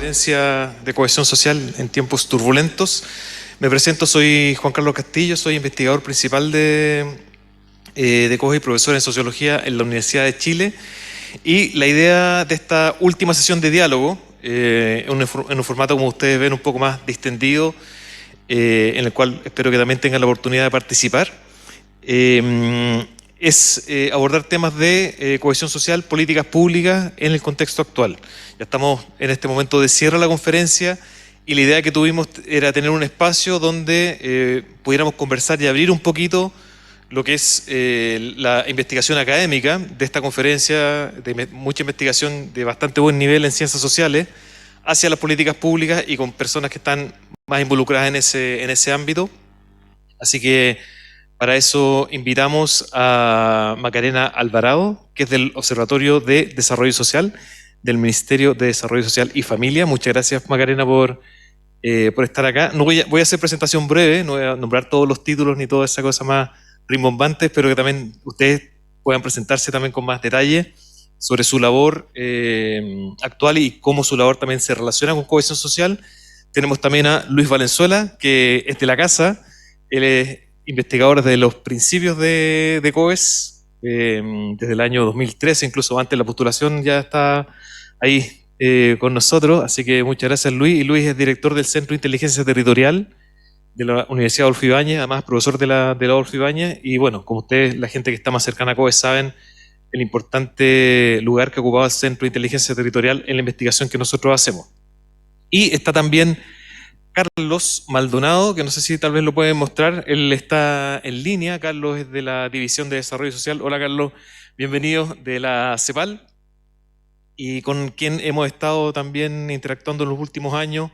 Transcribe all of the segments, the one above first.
conferencia de cohesión social en tiempos turbulentos. Me presento, soy Juan Carlos Castillo, soy investigador principal de COGE y profesor en sociología en la Universidad de Chile. Y la idea de esta última sesión de diálogo, en un formato, como ustedes ven, un poco más distendido, en el cual espero que también tengan la oportunidad de participar, es abordar temas de cohesión social, políticas públicas en el contexto actual. Ya estamos en este momento de cierre de la conferencia y la idea que tuvimos era tener un espacio donde pudiéramos conversar y abrir un poquito lo que es la investigación académica de esta conferencia, de mucha investigación de bastante buen nivel en ciencias sociales, hacia las políticas públicas y con personas que están más involucradas en ese ámbito. Así que para eso invitamos a Macarena Alvarado, que es del Observatorio de Desarrollo Social del Ministerio de Desarrollo Social y Familia. Muchas gracias, Macarena, por estar acá. No voy a hacer presentación breve, no voy a nombrar todos los títulos ni toda esa cosa más rimbombante, espero que también ustedes puedan presentarse también con más detalle sobre su labor actual y cómo su labor también se relaciona con cohesión social. Tenemos también a Luis Valenzuela, que es de la casa. Él es investigador desde los principios de COES, desde el año 2013, incluso antes de la postulación ya está ahí con nosotros, así que muchas gracias, Luis. Y Luis es director del Centro de Inteligencia Territorial de la Universidad Adolfo Ibáñez, además profesor de la Adolfo Ibáñez, y bueno, como ustedes, la gente que está más cercana a COES, saben el importante lugar que ocupaba el Centro de Inteligencia Territorial en la investigación que nosotros hacemos. Y está también Carlos Maldonado, que no sé si tal vez lo pueden mostrar, él está en línea. Carlos es de la División de Desarrollo Social. Hola Carlos, bienvenido, de la CEPAL, y con quien hemos estado también interactuando en los últimos años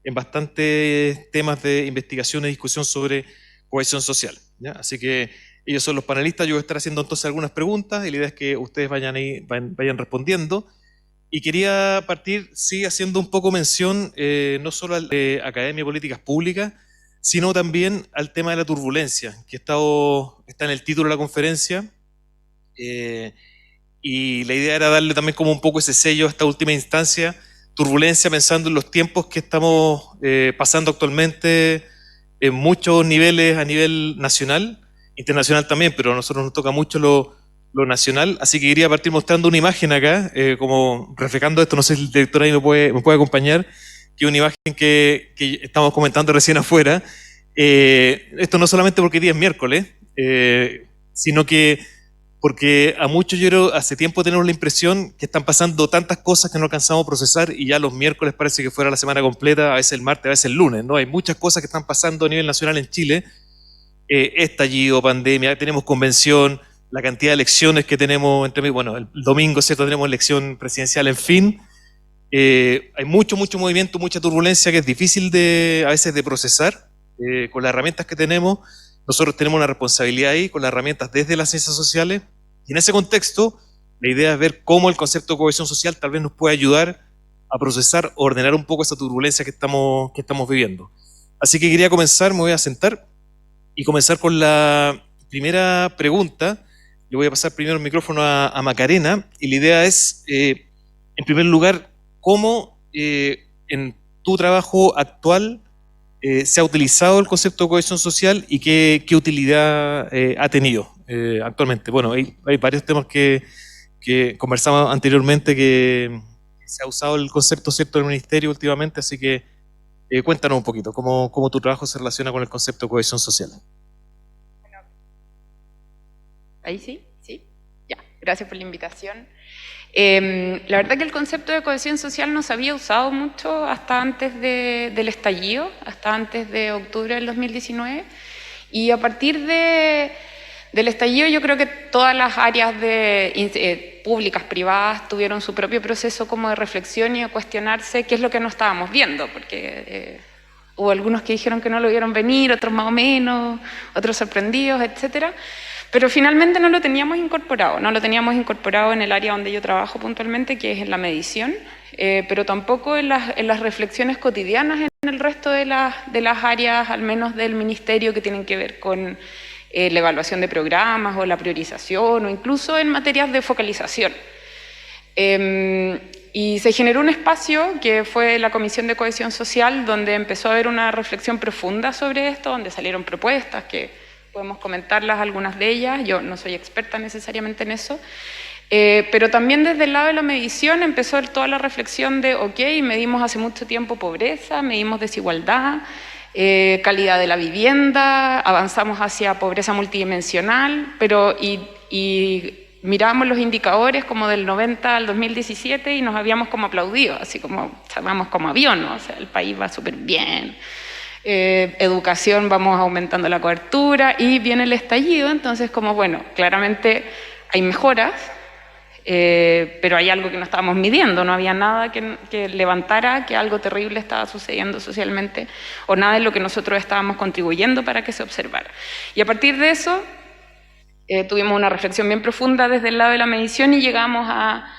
en bastantes temas de investigación y discusión sobre cohesión social, ¿ya? Así que ellos son los panelistas. Yo voy a estar haciendo entonces algunas preguntas y la idea es que ustedes vayan respondiendo. Y quería partir, sí, haciendo un poco mención no solo a la Academia de Políticas Públicas, sino también al tema de la turbulencia, que está en el título de la conferencia. Y la idea era darle también como un poco ese sello a esta última instancia, turbulencia, pensando en los tiempos que estamos pasando actualmente en muchos niveles, a nivel nacional, internacional también, pero a nosotros nos toca mucho lo nacional, así que quería partir mostrando una imagen acá, como reflejando esto. No sé si el director ahí me puede acompañar, que es una imagen que estamos comentando recién afuera. Esto no solamente porque día es miércoles, sino que porque a muchos, yo creo, hace tiempo tenemos la impresión que están pasando tantas cosas que no alcanzamos a procesar, y ya los miércoles parece que fuera la semana completa, a veces el martes, a veces el lunes, ¿no? Hay muchas cosas que están pasando a nivel nacional en Chile, estallido, pandemia, tenemos convención, la cantidad de elecciones que tenemos, bueno, el domingo, ¿cierto?, tenemos elección presidencial, en fin. Hay mucho movimiento, mucha turbulencia que es difícil a veces de procesar con las herramientas que tenemos. Nosotros tenemos una responsabilidad ahí con las herramientas desde las ciencias sociales, y en ese contexto la idea es ver cómo el concepto de cohesión social tal vez nos puede ayudar a procesar, ordenar un poco esa turbulencia que estamos viviendo. Así que quería comenzar, me voy a sentar y comenzar con la primera pregunta. Le voy a pasar primero el micrófono a Macarena, y la idea es, en primer lugar, cómo en tu trabajo actual se ha utilizado el concepto de cohesión social y qué utilidad ha tenido actualmente. Bueno, hay varios temas que conversamos anteriormente, que se ha usado el concepto, ¿cierto?, del ministerio últimamente, así que cuéntanos un poquito cómo tu trabajo se relaciona con el concepto de cohesión social. Ahí sí, ya, gracias por la invitación. La verdad que el concepto de cohesión social no se había usado mucho hasta antes del estallido, hasta antes de octubre del 2019, y a partir del estallido yo creo que todas las áreas públicas, privadas, tuvieron su propio proceso como de reflexión y de cuestionarse qué es lo que no estábamos viendo, porque hubo algunos que dijeron que no lo vieron venir, otros más o menos, otros sorprendidos, etcétera. Pero finalmente no lo teníamos incorporado en el área donde yo trabajo puntualmente, que es en la medición, pero tampoco en las reflexiones cotidianas en el resto de las áreas, al menos del ministerio, que tienen que ver con la evaluación de programas o la priorización, o incluso en materias de focalización. Y se generó un espacio que fue la Comisión de Cohesión Social, donde empezó a haber una reflexión profunda sobre esto, donde salieron propuestas que podemos comentarlas, algunas de ellas. Yo no soy experta necesariamente en eso. Pero también desde el lado de la medición empezó toda la reflexión de, ok, medimos hace mucho tiempo pobreza, medimos desigualdad, calidad de la vivienda, avanzamos hacia pobreza multidimensional, pero y mirábamos los indicadores como del 90 al 2017 y nos habíamos como aplaudido, así como vamos como avión, ¿no? O sea, el país va súper bien. Educación, vamos aumentando la cobertura y viene el estallido, entonces como bueno, claramente hay mejoras, pero hay algo que no estábamos midiendo, no había nada que levantara que algo terrible estaba sucediendo socialmente o nada de lo que nosotros estábamos contribuyendo para que se observara. Y a partir de eso tuvimos una reflexión bien profunda desde el lado de la medición y llegamos a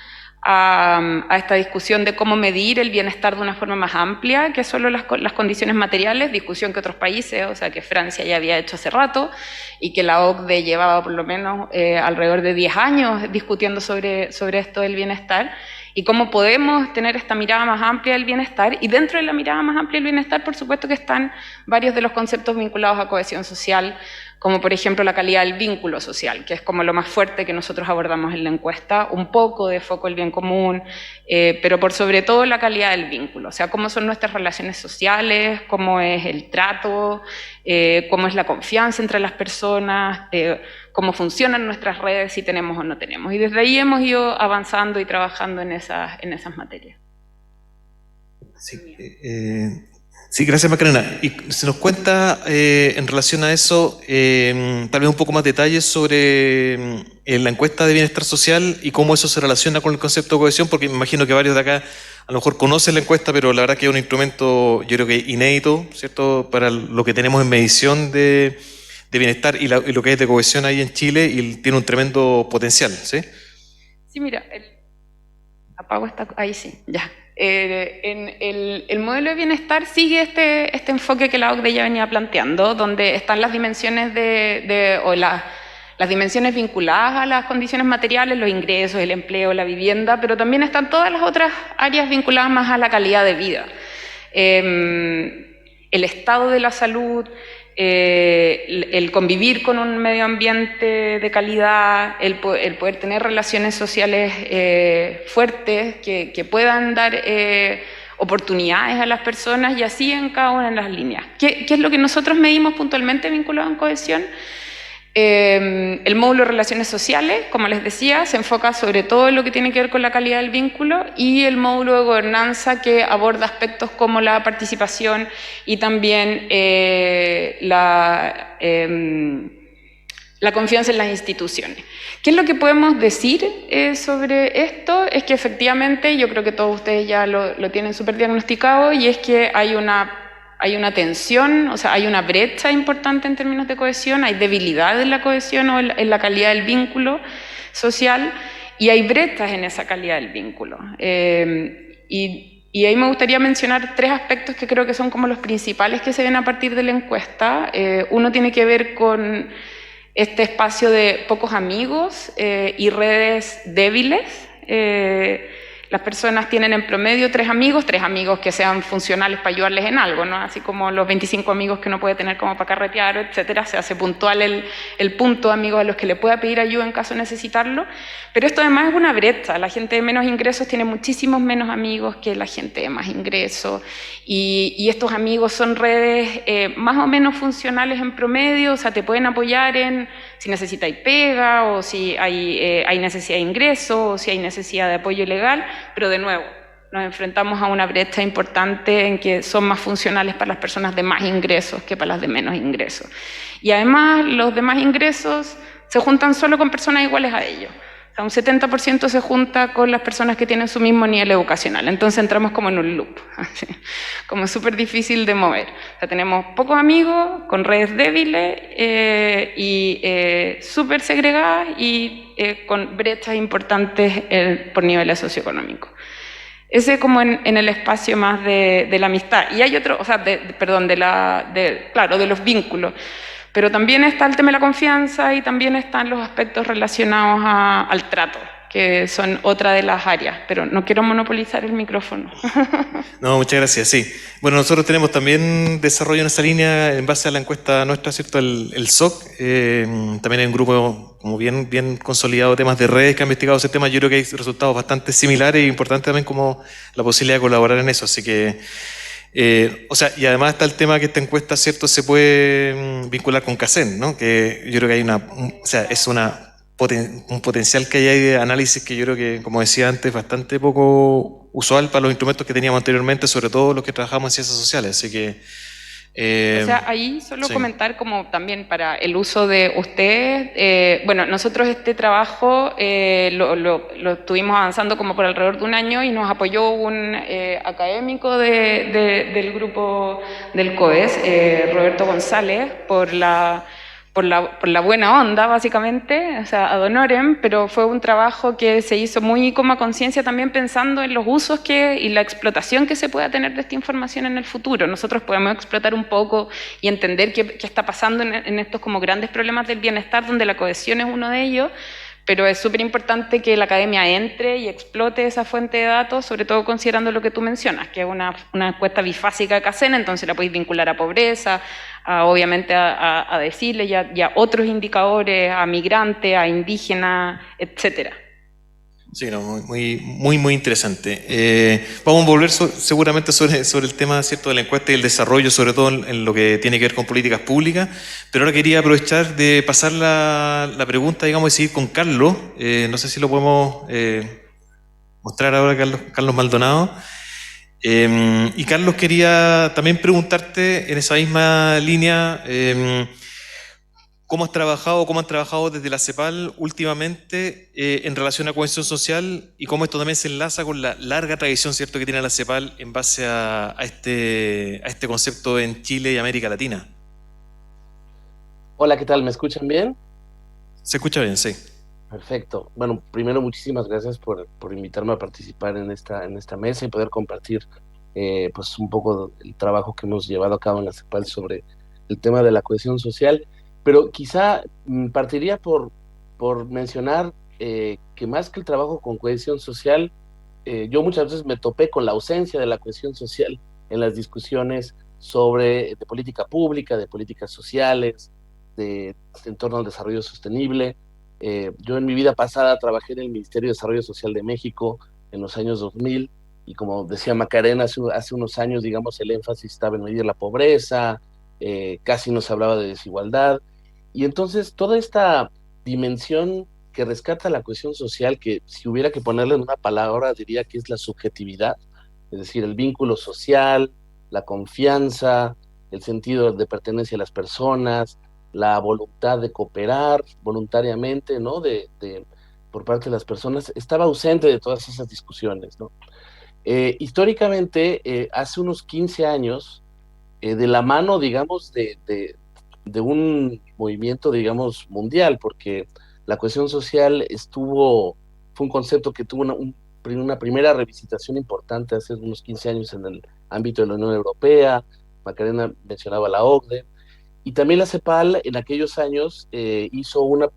esta discusión de cómo medir el bienestar de una forma más amplia que solo las condiciones materiales, discusión que otros países, o sea que Francia ya había hecho hace rato y que la OCDE llevaba por lo menos alrededor de 10 años discutiendo sobre esto del bienestar y cómo podemos tener esta mirada más amplia del bienestar. Y dentro de la mirada más amplia del bienestar, por supuesto que están varios de los conceptos vinculados a cohesión social, como por ejemplo la calidad del vínculo social, que es como lo más fuerte que nosotros abordamos en la encuesta, un poco de foco el bien común, pero por sobre todo la calidad del vínculo, o sea, cómo son nuestras relaciones sociales, cómo es el trato, cómo es la confianza entre las personas, cómo funcionan nuestras redes, si tenemos o no tenemos. Y desde ahí hemos ido avanzando y trabajando en esas materias. Sí, sí, gracias Macarena. Y se nos cuenta en relación a eso, tal vez un poco más detalles sobre la encuesta de bienestar social y cómo eso se relaciona con el concepto de cohesión, porque me imagino que varios de acá a lo mejor conocen la encuesta, pero la verdad que es un instrumento, yo creo que inédito, ¿cierto?, para lo que tenemos en medición de bienestar y lo que es de cohesión ahí en Chile, y tiene un tremendo potencial, ¿sí? Sí, mira, apago esta, ahí sí, ya. El modelo de bienestar sigue este enfoque que la OCDE ya venía planteando, donde están las dimensiones las dimensiones vinculadas a las condiciones materiales, los ingresos, el empleo, la vivienda, pero también están todas las otras áreas vinculadas más a la calidad de vida. El estado de la salud, el convivir con un medio ambiente de calidad, el poder tener relaciones sociales fuertes que puedan dar oportunidades a las personas, y así en cada una de las líneas. ¿Qué es lo que nosotros medimos puntualmente vinculado en cohesión? El módulo de relaciones sociales, como les decía, se enfoca sobre todo en lo que tiene que ver con la calidad del vínculo, y el módulo de gobernanza, que aborda aspectos como la participación y también la confianza en las instituciones. ¿Qué es lo que podemos decir sobre esto? Es que efectivamente, yo creo que todos ustedes ya lo tienen súper diagnosticado, y es que hay una tensión, o sea, hay una brecha importante en términos de cohesión, hay debilidad en la cohesión o en la calidad del vínculo social, y hay brechas en esa calidad del vínculo. Y ahí me gustaría mencionar 3 aspectos que creo que son como los principales que se ven a partir de la encuesta. Uno tiene que ver con este espacio de pocos amigos y redes débiles. Las personas tienen en promedio 3 amigos que sean funcionales para ayudarles en algo, ¿no? Así como los 25 amigos que uno puede tener como para carretear, etcétera. Se hace puntual el punto de amigos a los que le pueda pedir ayuda en caso de necesitarlo. Pero esto además es una brecha. La gente de menos ingresos tiene muchísimos menos amigos que la gente de más ingresos. Y estos amigos son redes más o menos funcionales en promedio, o sea, te pueden apoyar si necesitáis pega, o si hay necesidad de ingreso, o si hay necesidad de apoyo legal, pero de nuevo, nos enfrentamos a una brecha importante en que son más funcionales para las personas de más ingresos que para las de menos ingresos. Y además, los de más ingresos se juntan solo con personas iguales a ellos. O sea, un 70% se junta con las personas que tienen su mismo nivel educacional. Entonces entramos como en un loop, así, como súper difícil de mover. O sea, tenemos pocos amigos, con redes débiles y súper segregadas, y con brechas importantes por niveles socioeconómicos. Ese como en el espacio más de la amistad. Y hay otro, o sea, claro, de los vínculos. Pero también está el tema de la confianza, y también están los aspectos relacionados al trato. que son otra de las áreas, pero no quiero monopolizar el micrófono. No, muchas gracias, sí. Bueno, nosotros tenemos también desarrollo en esa línea en base a la encuesta nuestra, ¿cierto? El SOC. También hay un grupo como bien consolidado de temas de redes que ha investigado ese tema. Yo creo que hay resultados bastante similares y importantes también como la posibilidad de colaborar en eso. Así que, o sea, y además está el tema que esta encuesta, ¿cierto? Se puede vincular con CACEN, ¿no? Que yo creo que hay o sea, es un potencial que hay de análisis que yo creo que, como decía antes, bastante poco usual para los instrumentos que teníamos anteriormente, sobre todo los que trabajamos en ciencias sociales. Así que... O sea, ahí solo sí. comentar como también para el uso de ustedes, bueno, nosotros este trabajo lo estuvimos avanzando como por alrededor de un año y nos apoyó un académico del grupo del COES, Roberto González, por la buena onda, básicamente, o sea, ad honorem, pero fue un trabajo que se hizo muy como a conciencia también pensando en los usos y la explotación que se pueda tener de esta información en el futuro. Nosotros podemos explotar un poco y entender qué está pasando en estos como grandes problemas del bienestar, donde la cohesión es uno de ellos, pero es súper importante que la academia entre y explote esa fuente de datos, sobre todo considerando lo que tú mencionas, que es una encuesta bifásica de CACEN, entonces la podéis vincular a pobreza, obviamente a deciles y a otros indicadores, a migrantes, a indígenas, etcétera. Sí, no, muy interesante. Vamos a volver seguramente sobre el tema, ¿cierto?, de la encuesta y el desarrollo, sobre todo en lo que tiene que ver con políticas públicas, pero ahora quería aprovechar de pasar la pregunta, digamos, y seguir con Carlos. No sé si lo podemos mostrar ahora, Carlos Maldonado. Y Carlos, quería también preguntarte en esa misma línea, ¿cómo han trabajado desde la CEPAL últimamente en relación a cohesión social y cómo esto también se enlaza con la larga tradición, ¿cierto?, que tiene la CEPAL en base a este concepto en Chile y América Latina? Hola, ¿qué tal? ¿Me escuchan bien? ¿Se escucha bien? Sí. Perfecto. Bueno, primero muchísimas gracias por invitarme a participar en esta mesa y poder compartir pues un poco el trabajo que hemos llevado a cabo en la CEPAL sobre el tema de la cohesión social. Pero quizá partiría por mencionar que más que el trabajo con cohesión social, yo muchas veces me topé con la ausencia de la cohesión social en las discusiones de política pública, de políticas sociales, en torno al desarrollo sostenible. Yo en mi vida pasada trabajé en el Ministerio de Desarrollo Social de México en los años 2000 y como decía Macarena, hace unos años, digamos, el énfasis estaba en medir la pobreza, casi no se hablaba de desigualdad. Y entonces toda esta dimensión que rescata la cohesión social, que si hubiera que ponerle en una palabra, diría que es la subjetividad, es decir, el vínculo social, la confianza, el sentido de pertenencia a las personas, la voluntad de cooperar voluntariamente, ¿no? Por parte de las personas, estaba ausente de todas esas discusiones, ¿no? Históricamente, hace unos 15 años, de la mano, digamos, de un movimiento, digamos, mundial, porque la cohesión social fue un concepto que tuvo una primera revisitación importante hace unos 15 años en el ámbito de la Unión Europea. Macarena mencionaba la OCDE, y también la CEPAL en aquellos años hizo una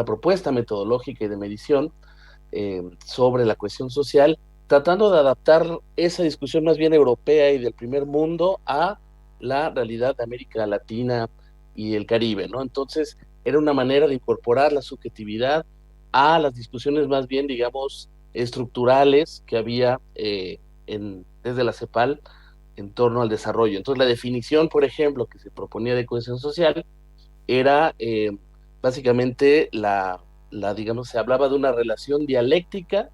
propuesta metodológica y de medición sobre la cohesión social, tratando de adaptar esa discusión más bien europea y del primer mundo a la realidad de América Latina y el Caribe, ¿no? Entonces, era una manera de incorporar la subjetividad a las discusiones más bien, digamos, estructurales que había desde la CEPAL en torno al desarrollo. Entonces, la definición, por ejemplo, que se proponía de cohesión social era básicamente digamos, se hablaba de una relación dialéctica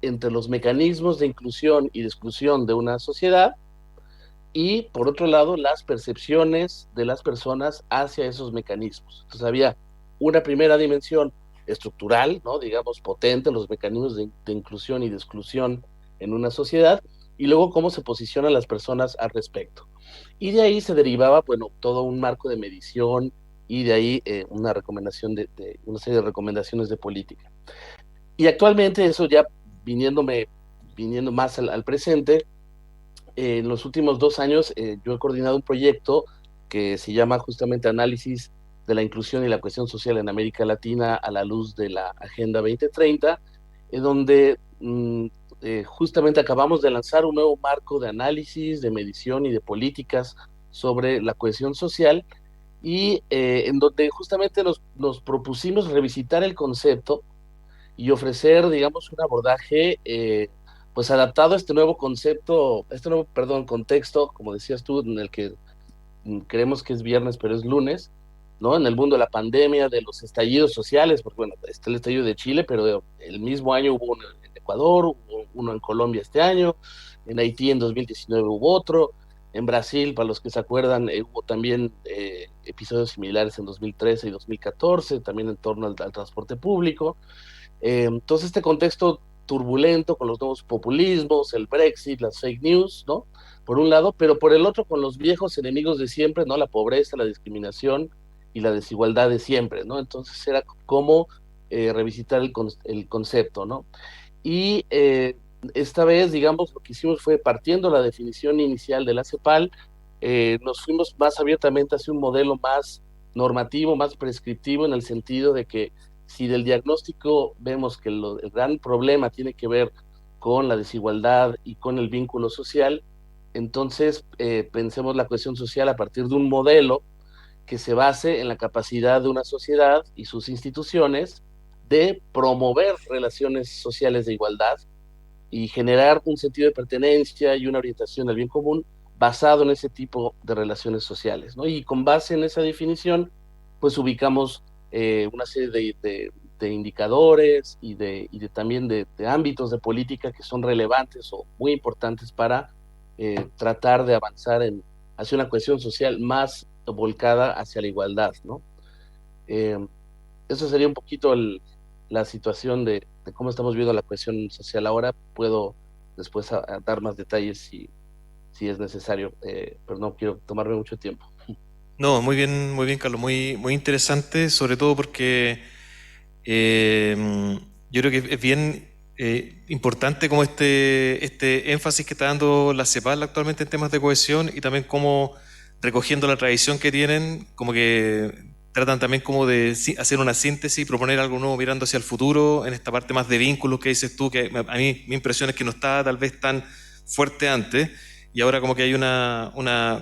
entre los mecanismos de inclusión y de exclusión de una sociedad y, por otro lado, las percepciones de las personas hacia esos mecanismos. Entonces, había una primera dimensión estructural, ¿no? Digamos, potente, los mecanismos de inclusión y de exclusión en una sociedad, y luego cómo se posicionan las personas al respecto. Y de ahí se derivaba, bueno, todo un marco de medición y de ahí una serie de recomendaciones de política. Y actualmente eso ya viniendo más al presente, en los últimos 2 años yo he coordinado un proyecto que se llama justamente Análisis de la inclusión y la cohesión social en América Latina a la luz de la Agenda 2030, donde justamente acabamos de lanzar un nuevo marco de análisis, de medición y de políticas sobre la cohesión social, y en donde justamente nos propusimos revisitar el concepto y ofrecer, digamos, un abordaje pues adaptado a este nuevo concepto, perdón, contexto, como decías tú, en el que creemos que es viernes, pero es lunes, ¿no? En el mundo de la pandemia, de los estallidos sociales, porque bueno, está el estallido de Chile, pero el mismo año hubo uno en Ecuador, hubo uno en Colombia este año, en Haití en 2019 hubo otro, en Brasil, para los que se acuerdan, hubo también episodios similares en 2013 y 2014, también en torno al transporte público. Entonces este contexto turbulento con los nuevos populismos, el Brexit, las fake news, ¿no? Por un lado, pero por el otro con los viejos enemigos de siempre, ¿no? La pobreza, la discriminación y la desigualdad de siempre, ¿no? Entonces era como revisitar el concepto, ¿no? Y esta vez, digamos, lo que hicimos fue, partiendo la definición inicial de la CEPAL, nos fuimos más abiertamente hacia un modelo más normativo, más prescriptivo, en el sentido de que si del diagnóstico vemos que el gran problema tiene que ver con la desigualdad y con el vínculo social, entonces pensemos la cohesión social a partir de un modelo que se base en la capacidad de una sociedad y sus instituciones de promover relaciones sociales de igualdad y generar un sentido de pertenencia y una orientación al bien común basado en ese tipo de relaciones sociales, ¿no? Y con base en esa definición, pues ubicamos una serie de indicadores y también de ámbitos de política que son relevantes o muy importantes para tratar de avanzar hacia una cohesión social más volcada hacia la igualdad, ¿no? Eso sería un poquito la situación de cómo estamos viendo la cohesión social ahora. Puedo después a dar más detalles si es necesario, pero no quiero tomarme mucho tiempo. No, muy bien, Carlos, muy interesante, sobre todo porque yo creo que es bien importante como este énfasis que está dando la CEPAL actualmente en temas de cohesión, y también como recogiendo la tradición que tienen, como que tratan también como de hacer una síntesis y proponer algo nuevo mirando hacia el futuro, en esta parte más de vínculos que dices tú, que a mí mi impresión es que no estaba tal vez tan fuerte antes, y ahora como que hay una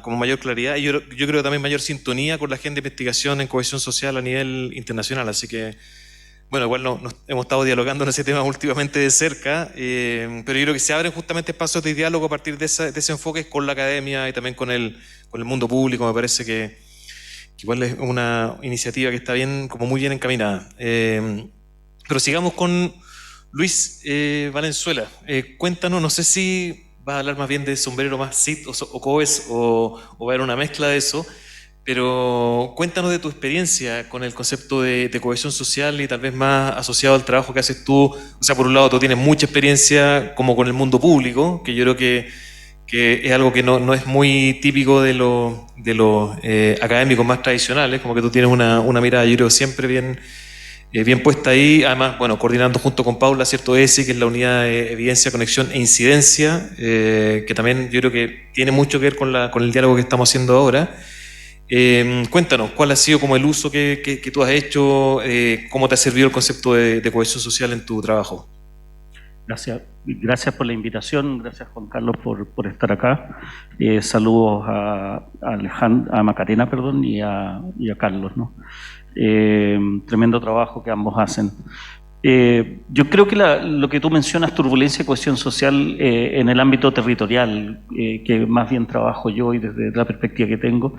como mayor claridad, y yo creo también mayor sintonía con la agenda de investigación en cohesión social a nivel internacional. Así que, bueno, igual nos hemos estado dialogando en ese tema últimamente de cerca, pero yo creo que se abren justamente espacios de diálogo a partir de ese enfoque con la academia y también con el mundo público. Me parece que igual es una iniciativa que está bien, como muy bien encaminada. Pero sigamos con Luis Valenzuela. Cuéntanos, no sé si vas a hablar más bien de sombrero más CIT o COES, o va a haber una mezcla de eso, pero cuéntanos de tu experiencia con el concepto de cohesión social y tal vez más asociado al trabajo que haces tú. O sea, por un lado tú tienes mucha experiencia como con el mundo público, que yo creo que es algo que no es muy típico de los académicos más tradicionales, como que tú tienes una mirada, yo creo, siempre bien puesta ahí. Además, bueno, coordinando junto con Paula, ¿cierto? ESI, que es la unidad de evidencia, conexión e incidencia, que también yo creo que tiene mucho que ver con el diálogo que estamos haciendo ahora. Cuéntanos, ¿cuál ha sido como el uso que tú has hecho? ¿Cómo te ha servido el concepto de cohesión social en tu trabajo? Gracias por la invitación, gracias Juan Carlos por estar acá. Saludos a Macarena, perdón, y a Carlos, ¿no? Tremendo trabajo que ambos hacen. Yo creo que lo que tú mencionas, turbulencia y cohesión social en el ámbito territorial, que más bien trabajo yo y desde la perspectiva que tengo,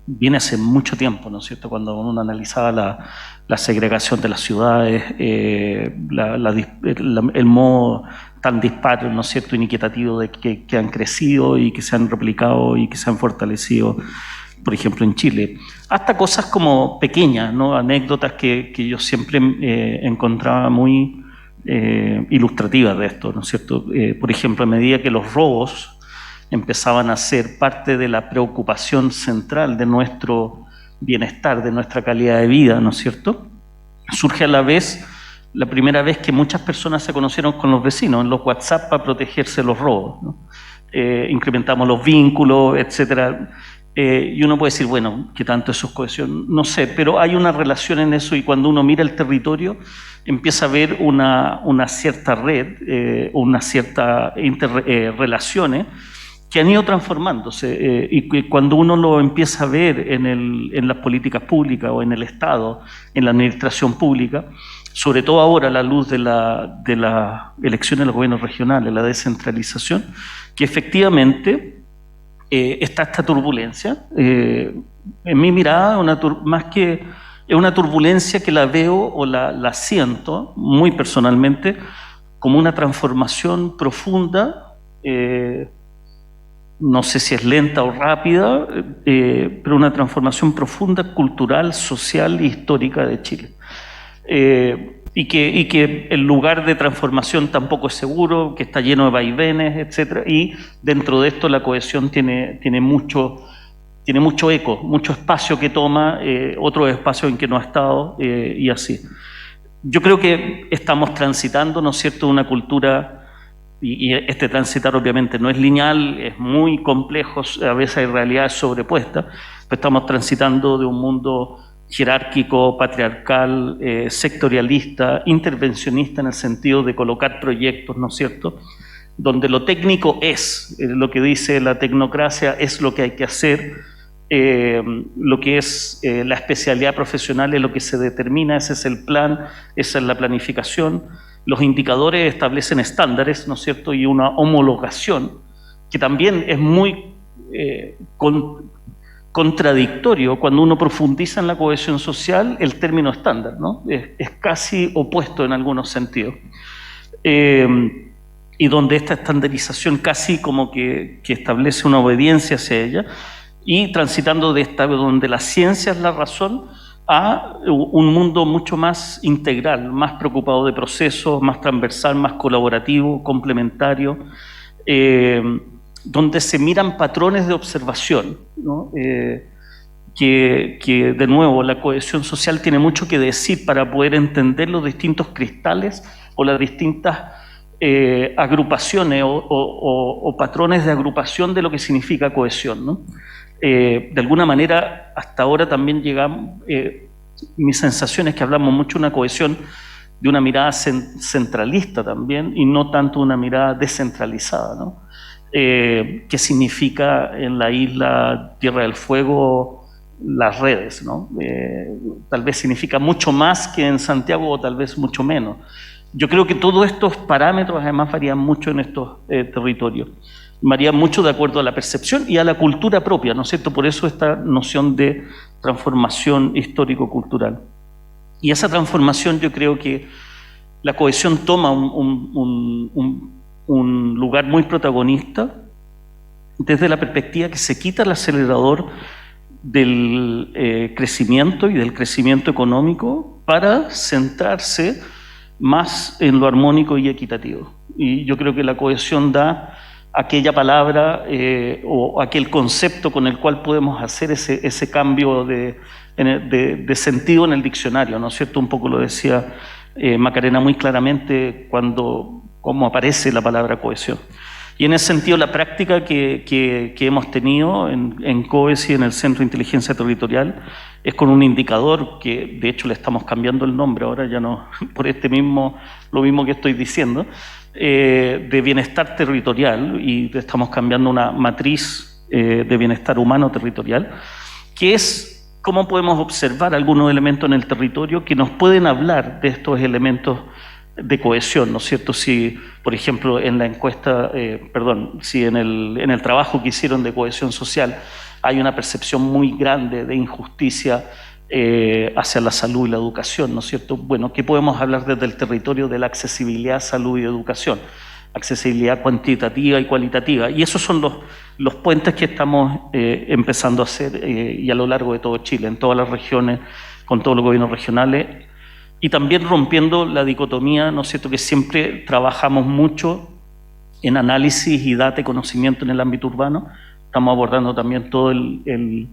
viene hace mucho tiempo, ¿no es cierto? Cuando uno analizaba la segregación de las ciudades, el modo tan dispar, ¿no es cierto?, inequitativo de que han crecido y que se han replicado y que se han fortalecido, por ejemplo, en Chile. Hasta cosas como pequeñas, ¿no? Anécdotas que yo siempre encontraba muy ilustrativas de esto, ¿no es cierto? Por ejemplo, a medida que los robos empezaban a ser parte de la preocupación central de nuestro bienestar, de nuestra calidad de vida, ¿no es cierto? Surge a la vez la primera vez que muchas personas se conocieron con los vecinos, en los WhatsApp, para protegerse de los robos, ¿no? Incrementamos los vínculos, etcétera. Y uno puede decir, bueno, ¿qué tanto eso es cohesión? No sé, pero hay una relación en eso y cuando uno mira el territorio empieza a ver una cierta red, una cierta relaciones que han ido transformándose y que cuando uno lo empieza a ver en las políticas públicas o en el Estado, en la administración pública, sobre todo ahora a la luz de las elecciones de los gobiernos regionales, la descentralización, que efectivamente está esta turbulencia. En mi mirada, más que es una turbulencia que la veo o la siento muy personalmente como una transformación profunda, no sé si es lenta o rápida, pero una transformación profunda, cultural, social e histórica de Chile. Y que el lugar de transformación tampoco es seguro, que está lleno de vaivenes, etc. Y dentro de esto la cohesión tiene mucho eco, mucho espacio que toma, otros espacios en que no ha estado y así. Yo creo que estamos transitando, ¿no es cierto?, una cultura, y este transitar obviamente no es lineal, es muy complejo, a veces hay realidades sobrepuestas, pero estamos transitando de un mundo jerárquico, patriarcal, sectorialista, intervencionista en el sentido de colocar proyectos, ¿no es cierto?, donde lo técnico es, lo que dice la tecnocracia es lo que hay que hacer, lo que es la especialidad profesional es lo que se determina, ese es el plan, esa es la planificación, los indicadores establecen estándares, ¿no es cierto?, y una homologación, que también es muy contradictorio cuando uno profundiza en la cohesión social el término estándar, ¿no? Es casi opuesto en algunos sentidos. Y donde esta estandarización casi como que establece una obediencia hacia ella y transitando de esta donde la ciencia es la razón a un mundo mucho más integral, más preocupado de procesos, más transversal, más colaborativo, complementario, donde se miran patrones de observación, ¿no? Que de nuevo la cohesión social tiene mucho que decir para poder entender los distintos cristales o las distintas agrupaciones o patrones de agrupación de lo que significa cohesión, ¿no? De alguna manera hasta ahora también llegamos, mi sensación es que hablamos mucho de una cohesión de una mirada centralista también y no tanto una mirada descentralizada, ¿no? ¿Qué significa en la isla Tierra del Fuego las redes, ¿no? Tal vez significa mucho más que en Santiago o tal vez mucho menos. Yo creo que todos estos parámetros además varían mucho en estos territorios, varían mucho de acuerdo a la percepción y a la cultura propia, ¿no es cierto? Por eso esta noción de transformación histórico-cultural. Y esa transformación yo creo que la cohesión toma un lugar muy protagonista desde la perspectiva que se quita el acelerador del crecimiento y del crecimiento económico para centrarse más en lo armónico y equitativo. Y yo creo que la cohesión da aquella palabra o aquel concepto con el cual podemos hacer ese cambio de sentido en el diccionario, ¿no es cierto? Un poco lo decía Macarena muy claramente cómo aparece la palabra cohesión. Y en ese sentido la práctica que hemos tenido en COESI, en el Centro de Inteligencia Territorial, es con un indicador que de hecho le estamos cambiando el nombre ahora, ya no por lo mismo que estoy diciendo, de bienestar territorial, y estamos cambiando una matriz de bienestar humano territorial, que es cómo podemos observar algunos elementos en el territorio que nos pueden hablar de estos elementos de cohesión, ¿no es cierto? Si, por ejemplo, en la encuesta, si en el trabajo que hicieron de cohesión social hay una percepción muy grande de injusticia hacia la salud y la educación, ¿no es cierto? Bueno, ¿qué podemos hablar desde el territorio de la accesibilidad, salud y educación? Accesibilidad cuantitativa y cualitativa. Y esos son los puentes que estamos empezando a hacer y a lo largo de todo Chile, en todas las regiones, con todos los gobiernos regionales, y también rompiendo la dicotomía, ¿no es cierto?, que siempre trabajamos mucho en análisis y data y conocimiento en el ámbito urbano. Estamos abordando también todo el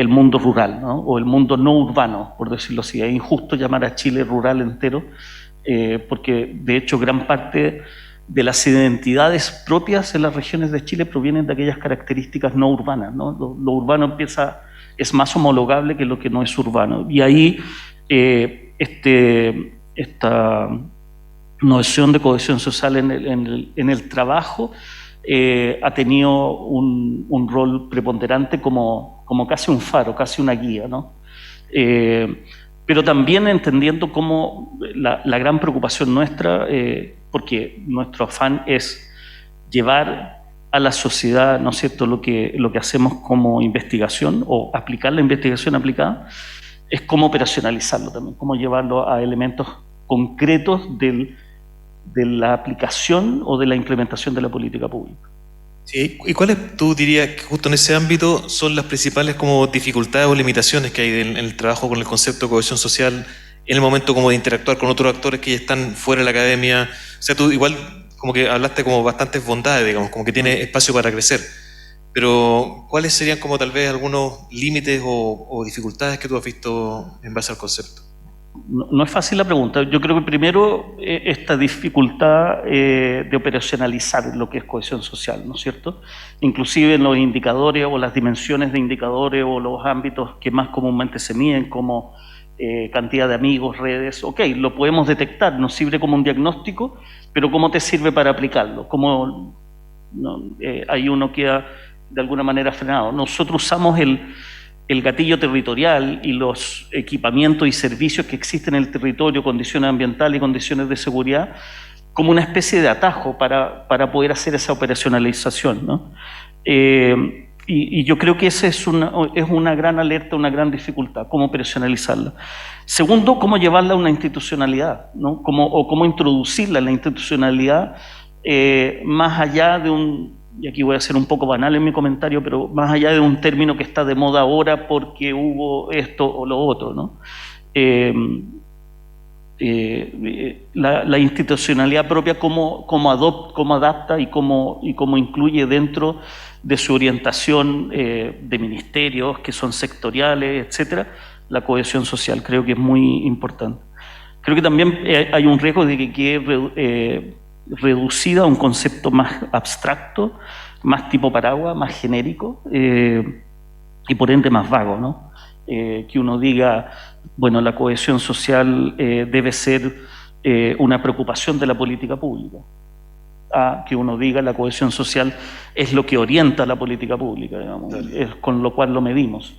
mundo rural, ¿no? O el mundo no urbano, por decirlo así. Es injusto llamar a Chile rural entero, porque de hecho gran parte de las identidades propias en las regiones de Chile provienen de aquellas características no urbanas, ¿no? Lo urbano es más homologable que lo que no es urbano. Y ahí esta noción de cohesión social en el trabajo ha tenido un rol preponderante como casi un faro, casi una guía, ¿no? Pero también entendiendo cómo la gran preocupación nuestra, porque nuestro afán es llevar a la sociedad, ¿no es cierto?, lo que hacemos como investigación o aplicar la investigación aplicada, es cómo operacionalizarlo también, cómo llevarlo a elementos concretos de la aplicación o de la implementación de la política pública. Sí, ¿y cuáles tú dirías que justo en ese ámbito son las principales como dificultades o limitaciones que hay en el trabajo con el concepto de cohesión social en el momento como de interactuar con otros actores que ya están fuera de la academia? O sea, tú igual como que hablaste como bastantes bondades, digamos, como que tiene espacio para crecer. Pero ¿cuáles serían como tal vez algunos límites o dificultades que tú has visto en base al concepto? No es fácil la pregunta. Yo creo que primero esta dificultad de operacionalizar lo que es cohesión social, ¿no es cierto? Inclusive en los indicadores o las dimensiones de indicadores o los ámbitos que más comúnmente se miden como cantidad de amigos, redes, ok, lo podemos detectar, nos sirve como un diagnóstico, pero ¿cómo te sirve para aplicarlo? ¿Cómo ahí uno queda de alguna manera frenado? Nosotros usamos el gatillo territorial y los equipamientos y servicios que existen en el territorio, condiciones ambientales y condiciones de seguridad, como una especie de atajo para poder hacer esa operacionalización, ¿no? Y yo creo que esa es una gran alerta, una gran dificultad, cómo operacionalizarla. Segundo, cómo llevarla a una institucionalidad, ¿no? Cómo introducirla en la institucionalidad más allá de y aquí voy a ser un poco banal en mi comentario, pero más allá de un término que está de moda ahora porque hubo esto o lo otro, ¿no? La institucionalidad propia, cómo adapta y cómo incluye dentro de su orientación de ministerios que son sectoriales, etcétera, la cohesión social. Creo que es muy importante. Creo que también hay un riesgo de que quede reducida a un concepto más abstracto, más tipo paraguas, más genérico y por ende más vago, ¿no? Que uno diga, bueno, la cohesión social debe ser una preocupación de la política pública. Que uno diga la cohesión social es lo que orienta la política pública, digamos, es con lo cual lo medimos.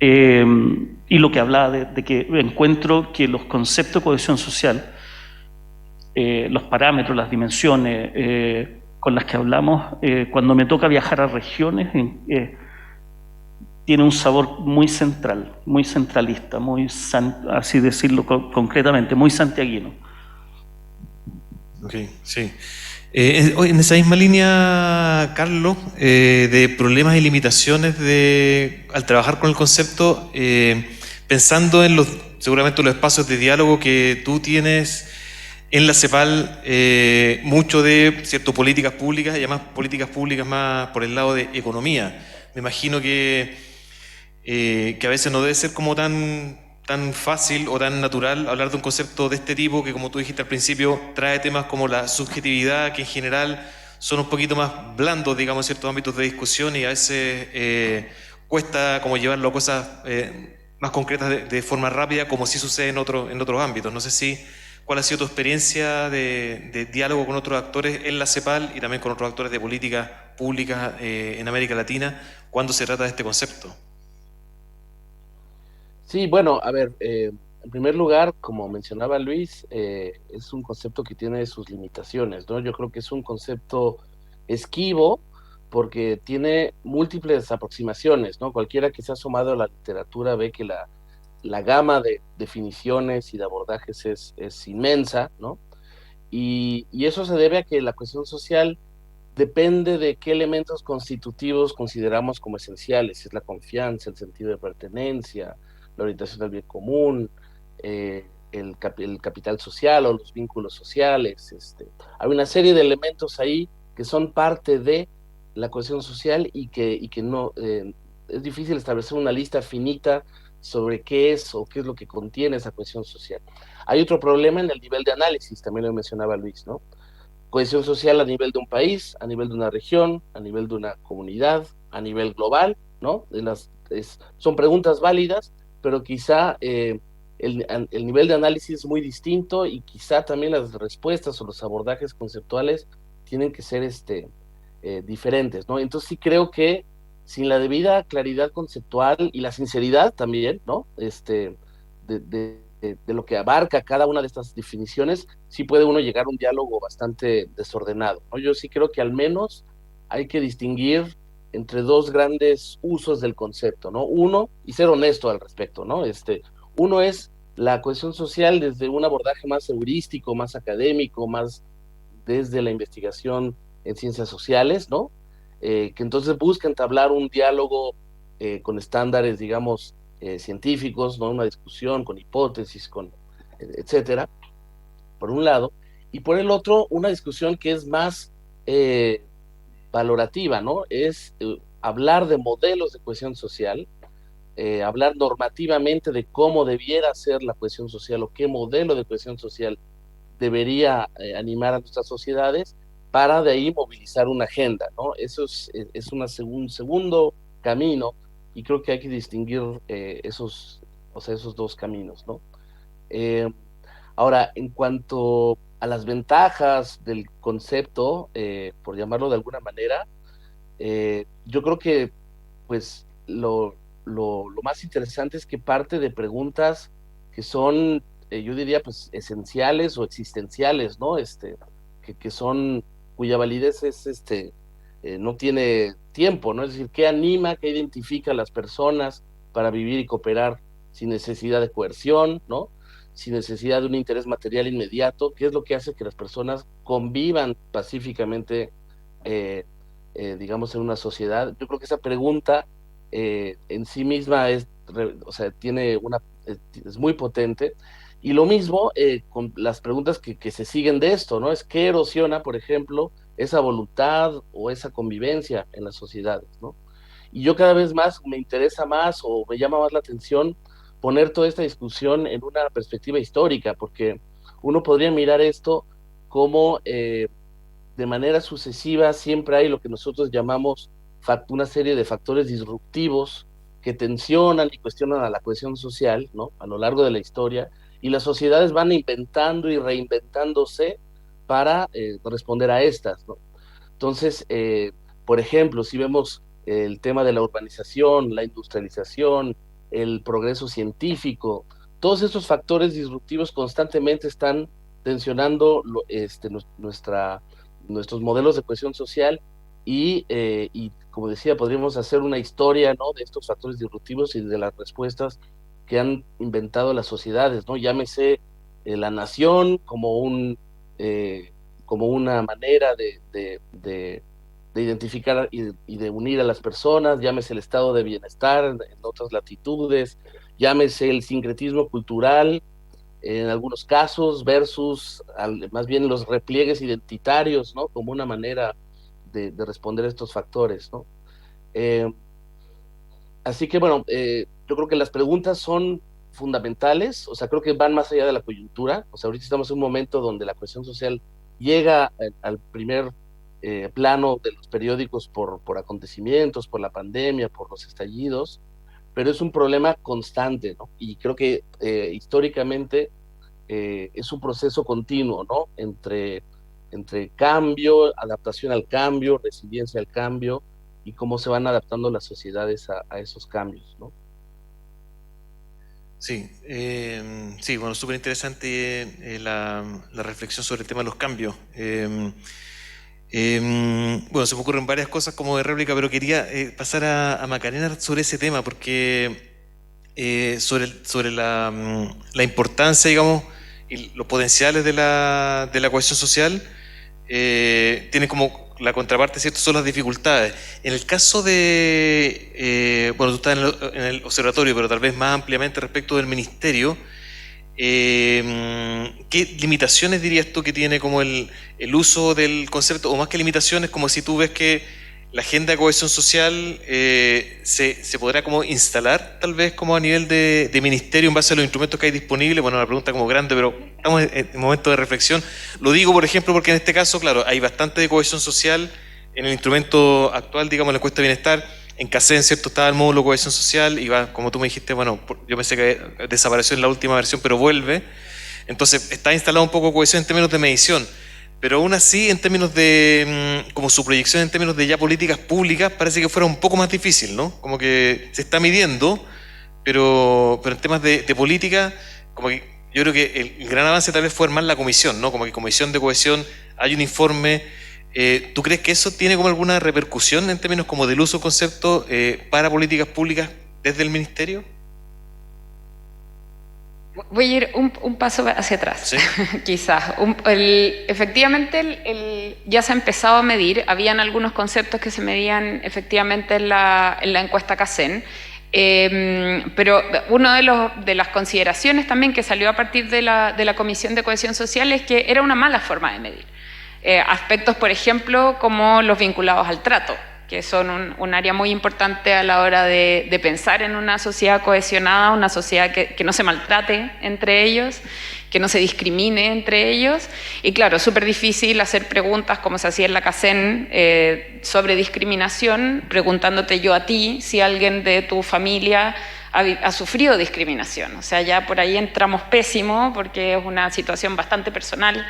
Y lo que hablaba de que encuentro que los conceptos de cohesión social, los parámetros, las dimensiones con las que hablamos, cuando me toca viajar a regiones, tiene un sabor muy central, muy centralista, así decirlo concretamente, muy santiaguino. Ok, sí. En esa misma línea, Carlos, de problemas y limitaciones al trabajar con el concepto, pensando en seguramente los espacios de diálogo que tú tienes en la CEPAL, mucho de políticas públicas y además políticas públicas más por el lado de economía. Me imagino que a veces no debe ser como tan fácil o tan natural hablar de un concepto de este tipo que, como tú dijiste al principio, trae temas como la subjetividad, que en general son un poquito más blandos, digamos, en ciertos ámbitos de discusión, y a veces cuesta como llevarlo a cosas más concretas de forma rápida, como sí sucede en otros ámbitos. No sé cuál ha sido tu experiencia de diálogo con otros actores en la CEPAL y también con otros actores de políticas públicas en América Latina cuando se trata de este concepto. Sí, bueno, a ver, en primer lugar, como mencionaba Luis, es un concepto que tiene sus limitaciones, ¿no? Yo creo que es un concepto esquivo porque tiene múltiples aproximaciones, ¿no? Cualquiera que se ha sumado a la literatura ve que la gama de definiciones y de abordajes es inmensa, ¿no? Y eso se debe a que la cuestión social depende de qué elementos constitutivos consideramos como esenciales. Es la confianza, el sentido de pertenencia, la orientación al bien común, el capital social o los vínculos sociales. Hay una serie de elementos ahí que son parte de la cohesión social y que no es difícil establecer una lista finita sobre qué es o qué es lo que contiene esa cohesión social. Hay otro problema en el nivel de análisis, también lo mencionaba Luis, ¿no? cohesión social a nivel de un país, a nivel de una región, a nivel de una comunidad, a nivel global, ¿no? Son preguntas válidas, pero quizá el nivel de análisis es muy distinto y quizá también las respuestas o los abordajes conceptuales tienen que ser diferentes, ¿no? Entonces sí creo que sin la debida claridad conceptual y la sinceridad también, ¿no? De lo que abarca cada una de estas definiciones, sí puede uno llegar a un diálogo bastante desordenado, ¿no? Yo sí creo que al menos hay que distinguir entre dos grandes usos del concepto, ¿no? Uno, y ser honesto al respecto, ¿no? Uno es la cohesión social desde un abordaje más heurístico, más académico, más desde la investigación en ciencias sociales, ¿no? Que entonces busca entablar un diálogo con estándares, digamos, científicos, ¿no? Una discusión con hipótesis, etcétera, por un lado, y por el otro, una discusión que es más valorativa, ¿no? Es hablar de modelos de cohesión social, hablar normativamente de cómo debiera ser la cohesión social o qué modelo de cohesión social debería animar a nuestras sociedades para de ahí movilizar una agenda, ¿no? Eso es un segundo camino y creo que hay que distinguir esos dos caminos, ¿no? Eh, Ahora, en cuanto a las ventajas del concepto, por llamarlo de alguna manera, yo creo que pues lo más interesante es que parte de preguntas que son, yo diría, pues esenciales o existenciales, ¿no? Que son, cuya validez es, no tiene tiempo, ¿no? Es decir, ¿qué anima, qué identifica a las personas para vivir y cooperar sin necesidad de coerción, ¿no? Sin necesidad de un interés material inmediato? ¿Qué es lo que hace que las personas convivan pacíficamente, digamos, en una sociedad? Yo creo que esa pregunta en sí misma o sea, es muy potente. Y lo mismo con las preguntas que se siguen de esto, ¿no? Es qué erosiona, por ejemplo, esa voluntad o esa convivencia en las sociedades, ¿no? Y yo cada vez más me interesa más o me llama más la atención poner toda esta discusión en una perspectiva histórica, porque uno podría mirar esto como de manera sucesiva siempre hay lo que nosotros llamamos una serie de factores disruptivos que tensionan y cuestionan a la cohesión social, ¿no? A lo largo de la historia, y las sociedades van inventando y reinventándose para responder a estas, ¿no? Entonces, por ejemplo, si vemos el tema de la urbanización, la industrialización, el progreso científico, todos estos factores disruptivos constantemente están tensionando nuestros modelos de cohesión social y, como decía, podríamos hacer una historia, ¿no? De estos factores disruptivos y de las respuestas que han inventado las sociedades, ¿no? Llámese la nación como una manera de identificar y de unir a las personas, llámese el estado de bienestar en otras latitudes, llámese el sincretismo cultural en algunos casos versus más bien los repliegues identitarios, ¿no? Como una manera de responder a estos factores, ¿no? Eh, Así que bueno, yo creo que las preguntas son fundamentales, o sea, creo que van más allá de la coyuntura, o sea, ahorita estamos en un momento donde la cohesión social llega al primer plano de los periódicos por acontecimientos, por la pandemia, por los estallidos, pero es un problema constante, ¿no? Y creo que históricamente es un proceso continuo, ¿no? Entre cambio, adaptación al cambio, resiliencia al cambio, y cómo se van adaptando las sociedades a esos cambios, ¿no? Sí, sí, bueno, súper interesante la reflexión sobre el tema de los cambios. Bueno, se me ocurren varias cosas como de réplica, pero quería pasar a Macarena sobre ese tema, porque sobre la importancia, digamos, y los potenciales de la cohesión social, tiene como la contraparte, ¿cierto? Son las dificultades. En el caso bueno, tú estás en el observatorio, pero tal vez más ampliamente respecto del ministerio, ¿qué limitaciones dirías tú que tiene como el uso del concepto? O más que limitaciones, como si tú ves que la agenda de cohesión social se podrá como instalar tal vez como a nivel de ministerio en base a los instrumentos que hay disponibles. Bueno, una pregunta como grande, pero estamos en momento de reflexión. Lo digo, por ejemplo, porque en este caso, claro, hay bastante de cohesión social en el instrumento actual, digamos, la encuesta de bienestar. En CACEN, ¿cierto? Estaba el módulo cohesión social y va, como tú me dijiste, bueno, yo pensé que desapareció en la última versión, pero vuelve. Entonces, está instalado un poco cohesión en términos de medición. Pero aún así, en términos de, como su proyección en términos de ya políticas públicas, parece que fuera un poco más difícil, ¿no? Como que se está midiendo, pero en temas de política, como que yo creo que el gran avance tal vez fue armar la comisión, ¿no? Como que comisión de cohesión, hay un informe. ¿Tú crees que eso tiene como alguna repercusión en términos como del uso del concepto para políticas públicas desde el ministerio? Voy a ir un paso hacia atrás, ¿Sí? quizás. Efectivamente, ya se ha empezado a medir, habían algunos conceptos que se medían efectivamente en la encuesta CACEN, pero una de las consideraciones también que salió a partir de la Comisión de Cohesión Social es que era una mala forma de medir. Aspectos, por ejemplo, como los vinculados al trato, que son un área muy importante a la hora de pensar en una sociedad cohesionada, una sociedad que no se maltrate entre ellos, que no se discrimine entre ellos. Y claro, súper difícil hacer preguntas como se hacía en la CACEN sobre discriminación, preguntándote yo a ti si alguien de tu familia ha sufrido discriminación. O sea, ya por ahí entramos pésimo porque es una situación bastante personal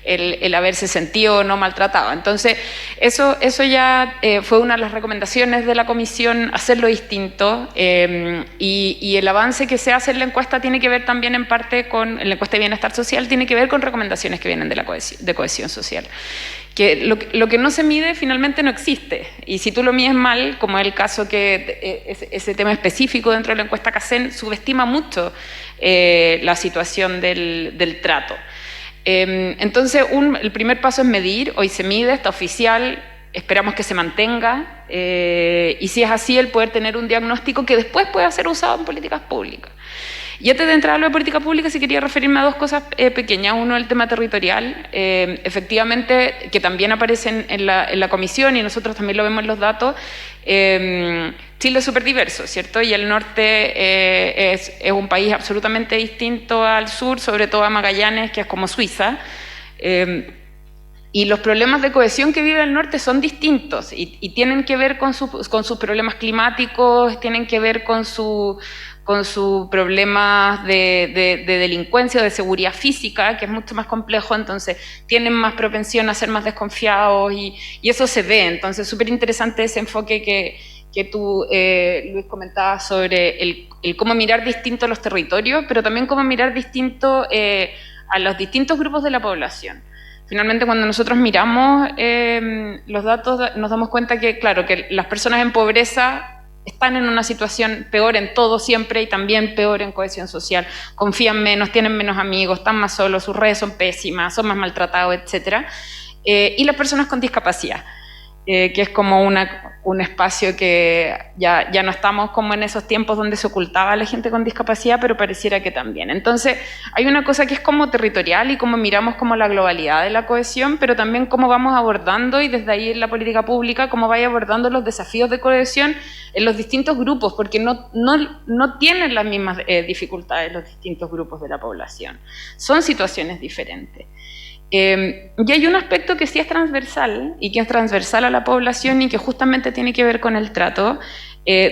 el haberse sentido no maltratado. Entonces, eso ya fue una de las recomendaciones de la comisión, hacerlo distinto, y el avance que se hace en la encuesta tiene que ver también en parte en la encuesta de bienestar social, tiene que ver con recomendaciones que vienen de cohesión social. Que lo que no se mide finalmente no existe, y si tú lo mides mal, como es el caso que ese tema específico dentro de la encuesta CACEN subestima mucho la situación del trato. Entonces, el primer paso es medir, hoy se mide, está oficial, esperamos que se mantenga, y si es así, el poder tener un diagnóstico que después pueda ser usado en políticas públicas. Y antes de entrar a lo de política pública, sí quería referirme a dos cosas pequeñas. Uno, el tema territorial, efectivamente, que también aparece en la comisión y nosotros también lo vemos en los datos. Chile es súper diverso, ¿cierto? Y el norte es un país absolutamente distinto al sur, sobre todo a Magallanes, que es como Suiza. Y los problemas de cohesión que vive el norte son distintos y tienen que ver con sus problemas climáticos, tienen que ver con sus problemas de delincuencia o de seguridad física, que es mucho más complejo, entonces tienen más propensión a ser más desconfiados y eso se ve. Entonces, súper interesante ese enfoque que tú, Luis, comentabas sobre el cómo mirar distinto los territorios, pero también cómo mirar distinto a los distintos grupos de la población. Finalmente, cuando nosotros miramos los datos, nos damos cuenta que, claro, que las personas en pobreza están en una situación peor en todo siempre y también peor en cohesión social. Confían menos, tienen menos amigos, están más solos, sus redes son pésimas, son más maltratados, etc. Y las personas con discapacidad, que es como un espacio que ya no estamos como en esos tiempos donde se ocultaba a la gente con discapacidad, pero pareciera que también. Entonces, hay una cosa que es como territorial y cómo miramos como la globalidad de la cohesión, pero también cómo vamos abordando, y desde ahí en la política pública, cómo vaya abordando los desafíos de cohesión en los distintos grupos, porque no tienen las mismas dificultades los distintos grupos de la población. Son situaciones diferentes. Y hay un aspecto que sí es transversal, y que es transversal a la población y que justamente tiene que ver con el trato,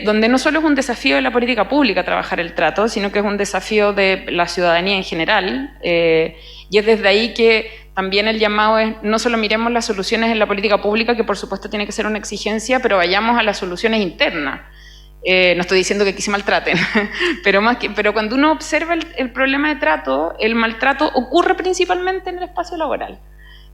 donde no solo es un desafío de la política pública trabajar el trato, sino que es un desafío de la ciudadanía en general, y es desde ahí que también el llamado es no solo miremos las soluciones en la política pública, que por supuesto tiene que ser una exigencia, pero vayamos a las soluciones internas. No estoy diciendo que aquí se maltraten, pero cuando uno observa el problema de trato, el maltrato ocurre principalmente en el espacio laboral.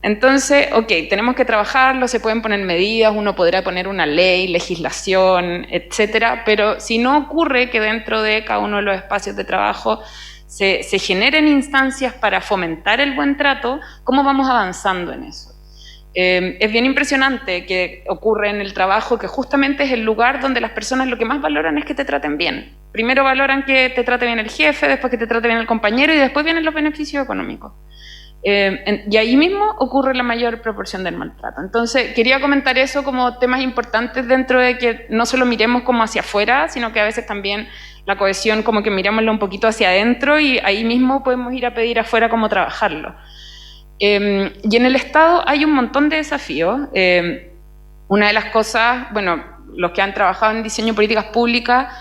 Entonces, ok, tenemos que trabajarlo, se pueden poner medidas, uno podrá poner una ley, legislación, etcétera, pero si no ocurre que dentro de cada uno de los espacios de trabajo se generen instancias para fomentar el buen trato, ¿cómo vamos avanzando en eso? Es bien impresionante que ocurre en el trabajo, que justamente es el lugar donde las personas lo que más valoran es que te traten bien. Primero valoran que te trate bien el jefe, después que te trate bien el compañero y después vienen los beneficios económicos. Y ahí mismo ocurre la mayor proporción del maltrato. Entonces, quería comentar eso como temas importantes dentro de que no solo miremos como hacia afuera, sino que a veces también la cohesión como que mirámoslo un poquito hacia adentro y ahí mismo podemos ir a pedir afuera cómo trabajarlo. Y en el Estado hay un montón de desafíos. Una de las cosas, bueno, los que han trabajado en diseño de políticas públicas,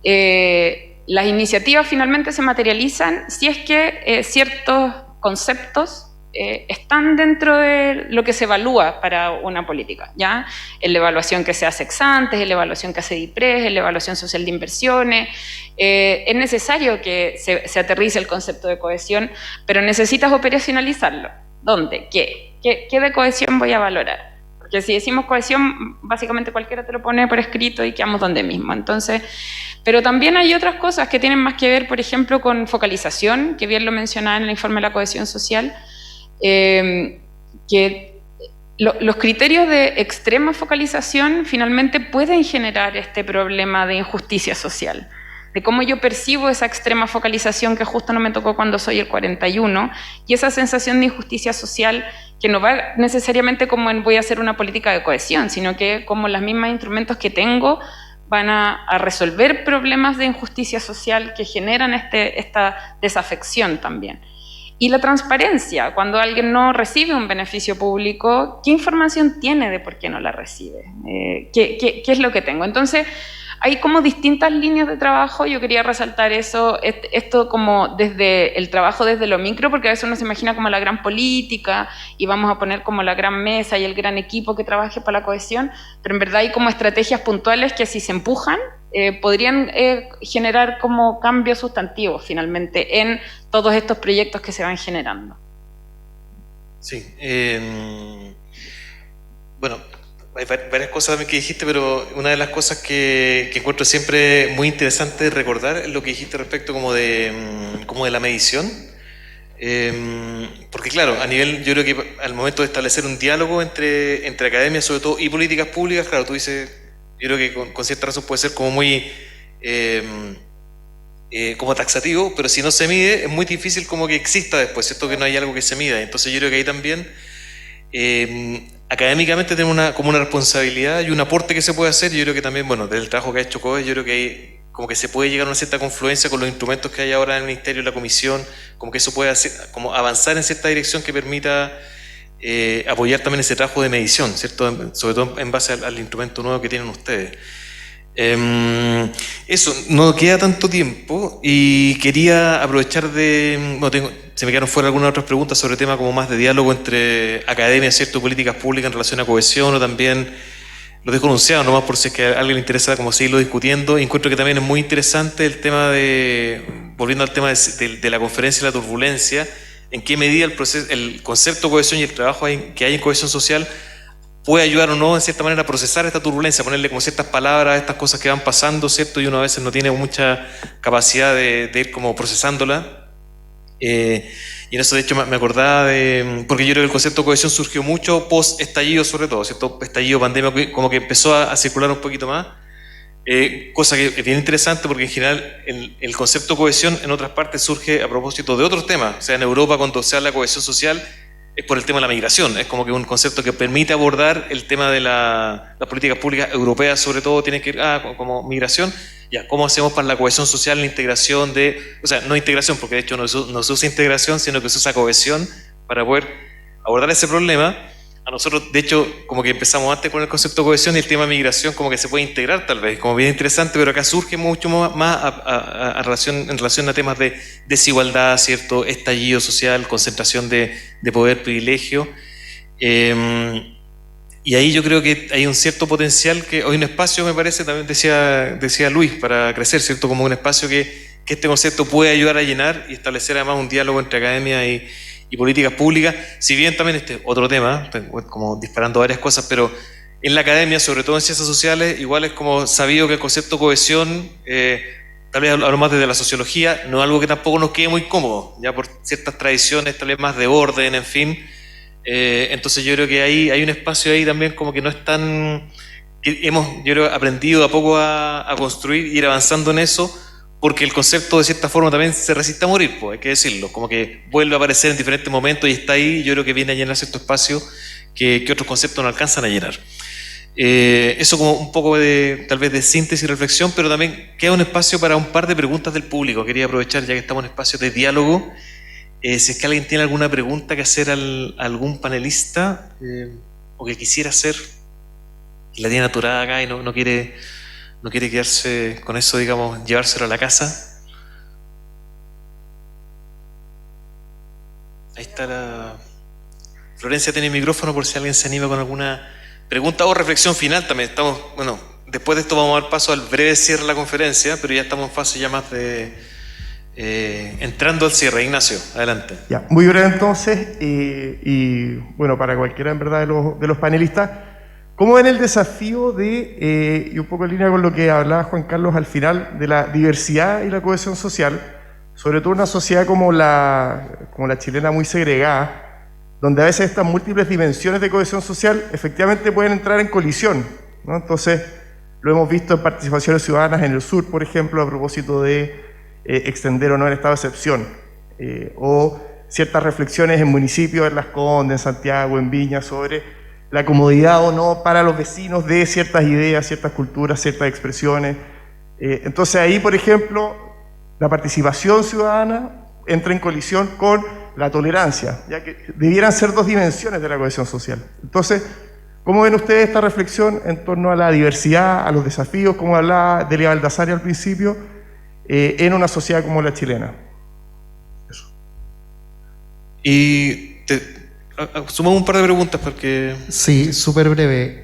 las iniciativas finalmente se materializan si es que ciertos conceptos están dentro de lo que se evalúa para una política, ¿ya? En la evaluación que se hace ex ante, en la evaluación que hace DIPRES, en la evaluación social de inversiones. Es necesario que se aterrice el concepto de cohesión, pero necesitas operacionalizarlo. ¿Dónde? ¿Qué de cohesión voy a valorar? Porque si decimos cohesión, básicamente cualquiera te lo pone por escrito y quedamos donde mismo. Entonces, pero también hay otras cosas que tienen más que ver, por ejemplo, con focalización, que bien lo mencionaba en el informe de la cohesión social, que los criterios de extrema focalización finalmente pueden generar este problema de injusticia social, de cómo yo percibo esa extrema focalización que justo no me tocó cuando soy el 41, y esa sensación de injusticia social que no va necesariamente como en voy a hacer una política de cohesión, sino que como los mismos instrumentos que tengo van a resolver problemas de injusticia social que generan esta desafección también. Y la transparencia, cuando alguien no recibe un beneficio público, ¿qué información tiene de por qué no la recibe? ¿Qué es lo que tengo? Entonces, hay como distintas líneas de trabajo. Yo quería resaltar eso, esto como desde el trabajo desde lo micro, porque a veces uno se imagina como la gran política y vamos a poner como la gran mesa y el gran equipo que trabaje para la cohesión, pero en verdad hay como estrategias puntuales que si se empujan podrían generar como cambios sustantivos finalmente en todos estos proyectos que se van generando. Sí, bueno, hay varias cosas también que dijiste, pero una de las cosas que encuentro siempre muy interesante recordar es lo que dijiste respecto como de la medición. Porque claro, a nivel, yo creo que al momento de establecer un diálogo entre academia sobre todo y políticas públicas, claro, tú dices, yo creo que con cierta razón puede ser como muy como taxativo, pero si no se mide es muy difícil como que exista después, ¿cierto? Que no hay algo que se mida. Entonces yo creo que ahí también académicamente tenemos como una responsabilidad y un aporte que se puede hacer. Yo creo que también, bueno, del trabajo que ha hecho COE, yo creo que ahí como que se puede llegar a una cierta confluencia con los instrumentos que hay ahora en el Ministerio y la Comisión, como que eso puede hacer, como avanzar en cierta dirección que permita apoyar también ese trabajo de medición, ¿cierto? Sobre todo en base al instrumento nuevo que tienen ustedes. Eso, no queda tanto tiempo y quería aprovechar de... Bueno, se me quedaron fuera algunas otras preguntas sobre temas como más de diálogo entre academia, ¿cierto? Políticas públicas en relación a cohesión, o también lo dejo anunciado nomás por si es que a alguien le interesa como seguirlo discutiendo. Y encuentro que también es muy interesante el tema de, volviendo al tema de la conferencia y la turbulencia, en qué medida el concepto de cohesión y el trabajo que hay en cohesión social puede ayudar o no, en cierta manera, a procesar esta turbulencia, ponerle como ciertas palabras a estas cosas que van pasando, ¿cierto? Y uno a veces no tiene mucha capacidad de ir como procesándola. Y en eso, de hecho, me acordaba porque yo creo que el concepto de cohesión surgió mucho post-estallido, sobre todo, ¿cierto? Estallido, pandemia, como que empezó a circular un poquito más. Cosa que es bien interesante porque en general el concepto de cohesión en otras partes surge a propósito de otros temas. O sea, en Europa, cuando se habla de cohesión social, es por el tema de la migración. Es como que un concepto que permite abordar el tema de las políticas públicas europeas, sobre todo, tienen que ir como migración. Ya, ¿cómo hacemos para la cohesión social, la integración o sea, no integración, porque de hecho no se usa integración, sino que se usa cohesión para poder abordar ese problema? A nosotros, de hecho, como que empezamos antes con el concepto de cohesión y el tema de migración como que se puede integrar tal vez, como bien interesante, pero acá surge mucho más en relación a temas de desigualdad, ¿cierto? Estallido social, concentración de poder, privilegio. Y ahí yo creo que hay un cierto potencial, que hay un espacio, me parece, también decía Luis, para crecer, ¿cierto? Como un espacio que este concepto puede ayudar a llenar y establecer además un diálogo entre academia y políticas públicas, si bien también otro tema, como disparando varias cosas, pero en la academia, sobre todo en ciencias sociales, igual es como sabido que el concepto de cohesión, tal vez hablo más desde la sociología, no es algo que tampoco nos quede muy cómodo, ya por ciertas tradiciones, tal vez más de orden, en fin. Entonces yo creo que hay un espacio ahí también como que no es tan... que hemos, yo creo, aprendido a poco a construir, ir avanzando en eso, porque el concepto de cierta forma también se resiste a morir, pues hay que decirlo, como que vuelve a aparecer en diferentes momentos y está ahí, yo creo que viene a llenar cierto espacio que otros conceptos no alcanzan a llenar. Eso como un poco de, tal vez de síntesis y reflexión, pero también queda un espacio para un par de preguntas del público. Quería aprovechar, ya que estamos en espacio de diálogo, si es que alguien tiene alguna pregunta que hacer a algún panelista, o que quisiera hacer, y la tiene aturada acá y no quiere quedarse con eso, digamos, llevárselo a la casa. Ahí está la... Florencia tiene el micrófono por si alguien se anima con alguna pregunta o reflexión final también. Estamos, bueno, después de esto vamos a dar paso al breve cierre de la conferencia, pero ya estamos en fase ya más de... entrando al cierre. Ignacio, adelante. Ya, muy breve entonces, y bueno, para cualquiera en verdad de los panelistas, ¿cómo ven el desafío de, y un poco en línea con lo que hablaba Juan Carlos al final, de la diversidad y la cohesión social, sobre todo una sociedad como la chilena muy segregada, donde a veces estas múltiples dimensiones de cohesión social efectivamente pueden entrar en colisión, ¿no? Entonces, lo hemos visto en participaciones ciudadanas en el sur, por ejemplo, a propósito de extender o no el estado de excepción, o ciertas reflexiones en municipios, en Las Condes, en Santiago, en Viña, sobre la comodidad o no para los vecinos de ciertas ideas, ciertas culturas, ciertas expresiones. Entonces ahí, por ejemplo, la participación ciudadana entra en colisión con la tolerancia, ya que debieran ser dos dimensiones de la cohesión social. Entonces, ¿cómo ven ustedes esta reflexión en torno a la diversidad, a los desafíos, como hablaba Delia Baldassari al principio, en una sociedad como la chilena? Eso. Y sumamos un par de preguntas porque... Sí, súper breve.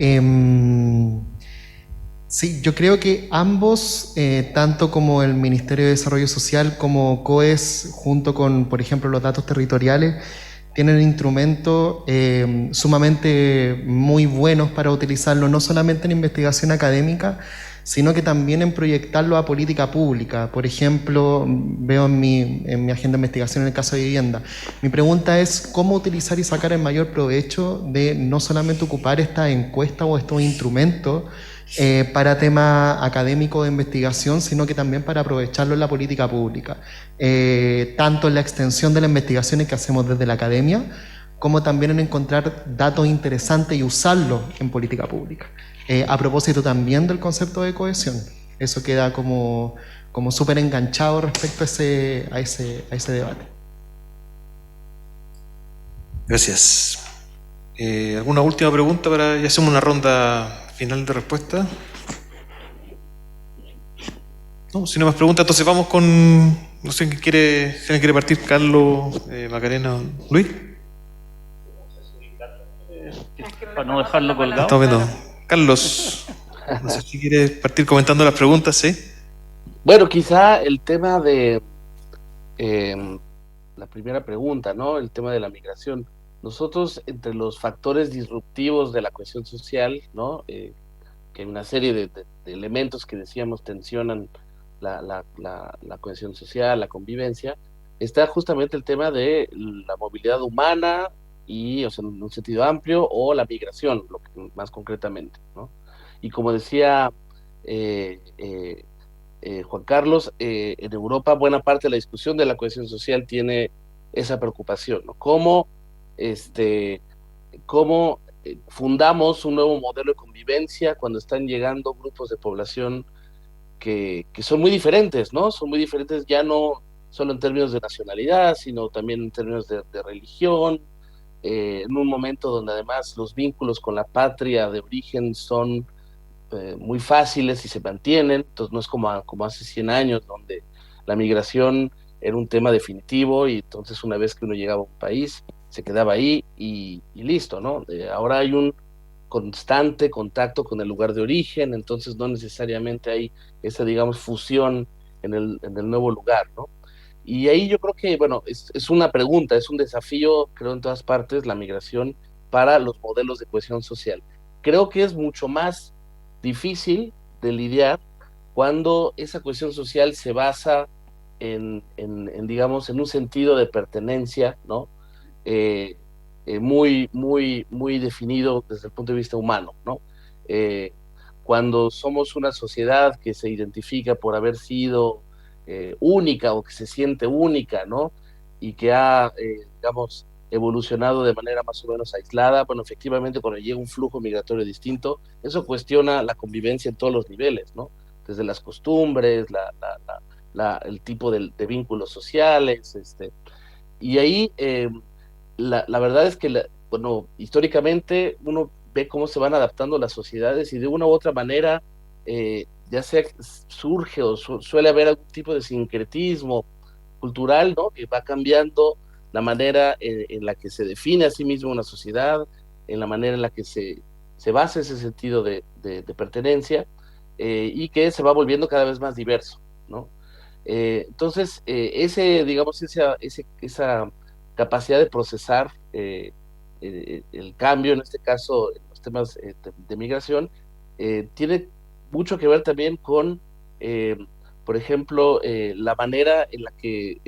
Sí, yo creo que ambos, tanto como el Ministerio de Desarrollo Social como COES, junto con, por ejemplo, los datos territoriales, tienen instrumentos sumamente muy buenos para utilizarlo, no solamente en investigación académica, sino que también en proyectarlo a política pública. Por ejemplo, veo en mi agenda de investigación en el caso de vivienda. Mi pregunta es cómo utilizar y sacar el mayor provecho de no solamente ocupar esta encuesta o estos instrumentos para temas académicos de investigación, sino que también para aprovecharlo en la política pública, tanto en la extensión de las investigaciones que hacemos desde la academia, como también en encontrar datos interesantes y usarlos en política pública. A propósito también del concepto de cohesión, eso queda como súper enganchado respecto a ese debate. Gracias. ¿Alguna última pregunta para ya hacemos una ronda final de respuesta? No, si no más preguntas, entonces vamos con, no sé quién quiere partir, Carlos, Macarena, Luis. Para no dejarlo colgado. Estamos viendo. Carlos, no sé si quieres partir comentando las preguntas, ¿sí? Bueno, quizá el tema de la primera pregunta, ¿no? El tema de la migración. Nosotros, entre los factores disruptivos de la cohesión social, ¿no? Que hay una serie de elementos que decíamos tensionan la cohesión social, la convivencia, está justamente el tema de la movilidad humana y, o sea, en un sentido amplio, o la migración, lo que, más concretamente, ¿no? Y como decía Juan Carlos, en Europa buena parte de la discusión de la cohesión social tiene esa preocupación, ¿no? ¿Cómo fundamos un nuevo modelo de convivencia cuando están llegando grupos de población que son muy diferentes, ¿no? Son muy diferentes ya no solo en términos de nacionalidad, sino también en términos de religión, en un momento donde además los vínculos con la patria de origen son muy fáciles y se mantienen. Entonces no es como hace 100 años, donde la migración era un tema definitivo y entonces una vez que uno llegaba a un país, se quedaba ahí y listo, ¿no? Ahora hay un constante contacto con el lugar de origen, entonces no necesariamente hay esa, digamos, fusión en el nuevo lugar, ¿no? Y ahí yo creo que, bueno, es una pregunta, es un desafío, creo, en todas partes, la migración para los modelos de cohesión social. Creo que es mucho más difícil de lidiar cuando esa cohesión social se basa digamos, en un sentido de pertenencia, ¿no? Muy, muy, muy definido desde el punto de vista humano, ¿no? Cuando somos una sociedad que se identifica por haber sido única o que se siente única, ¿no? Y que ha, digamos, evolucionado de manera más o menos aislada. Bueno, efectivamente, cuando llega un flujo migratorio distinto, eso cuestiona la convivencia en todos los niveles, ¿no? Desde las costumbres, el tipo de vínculos sociales, y ahí la verdad es que, bueno, históricamente uno ve cómo se van adaptando las sociedades y de una u otra manera, ya sea surge o suele haber algún tipo de sincretismo cultural, ¿no? Que va cambiando la manera en la que se define a sí mismo una sociedad, en la manera en la que se basa ese sentido de pertenencia, y que se va volviendo cada vez más diverso, ¿no? Entonces, digamos, esa capacidad de procesar el cambio, en este caso, en los temas de migración, tiene mucho que ver también con, por ejemplo, la manera en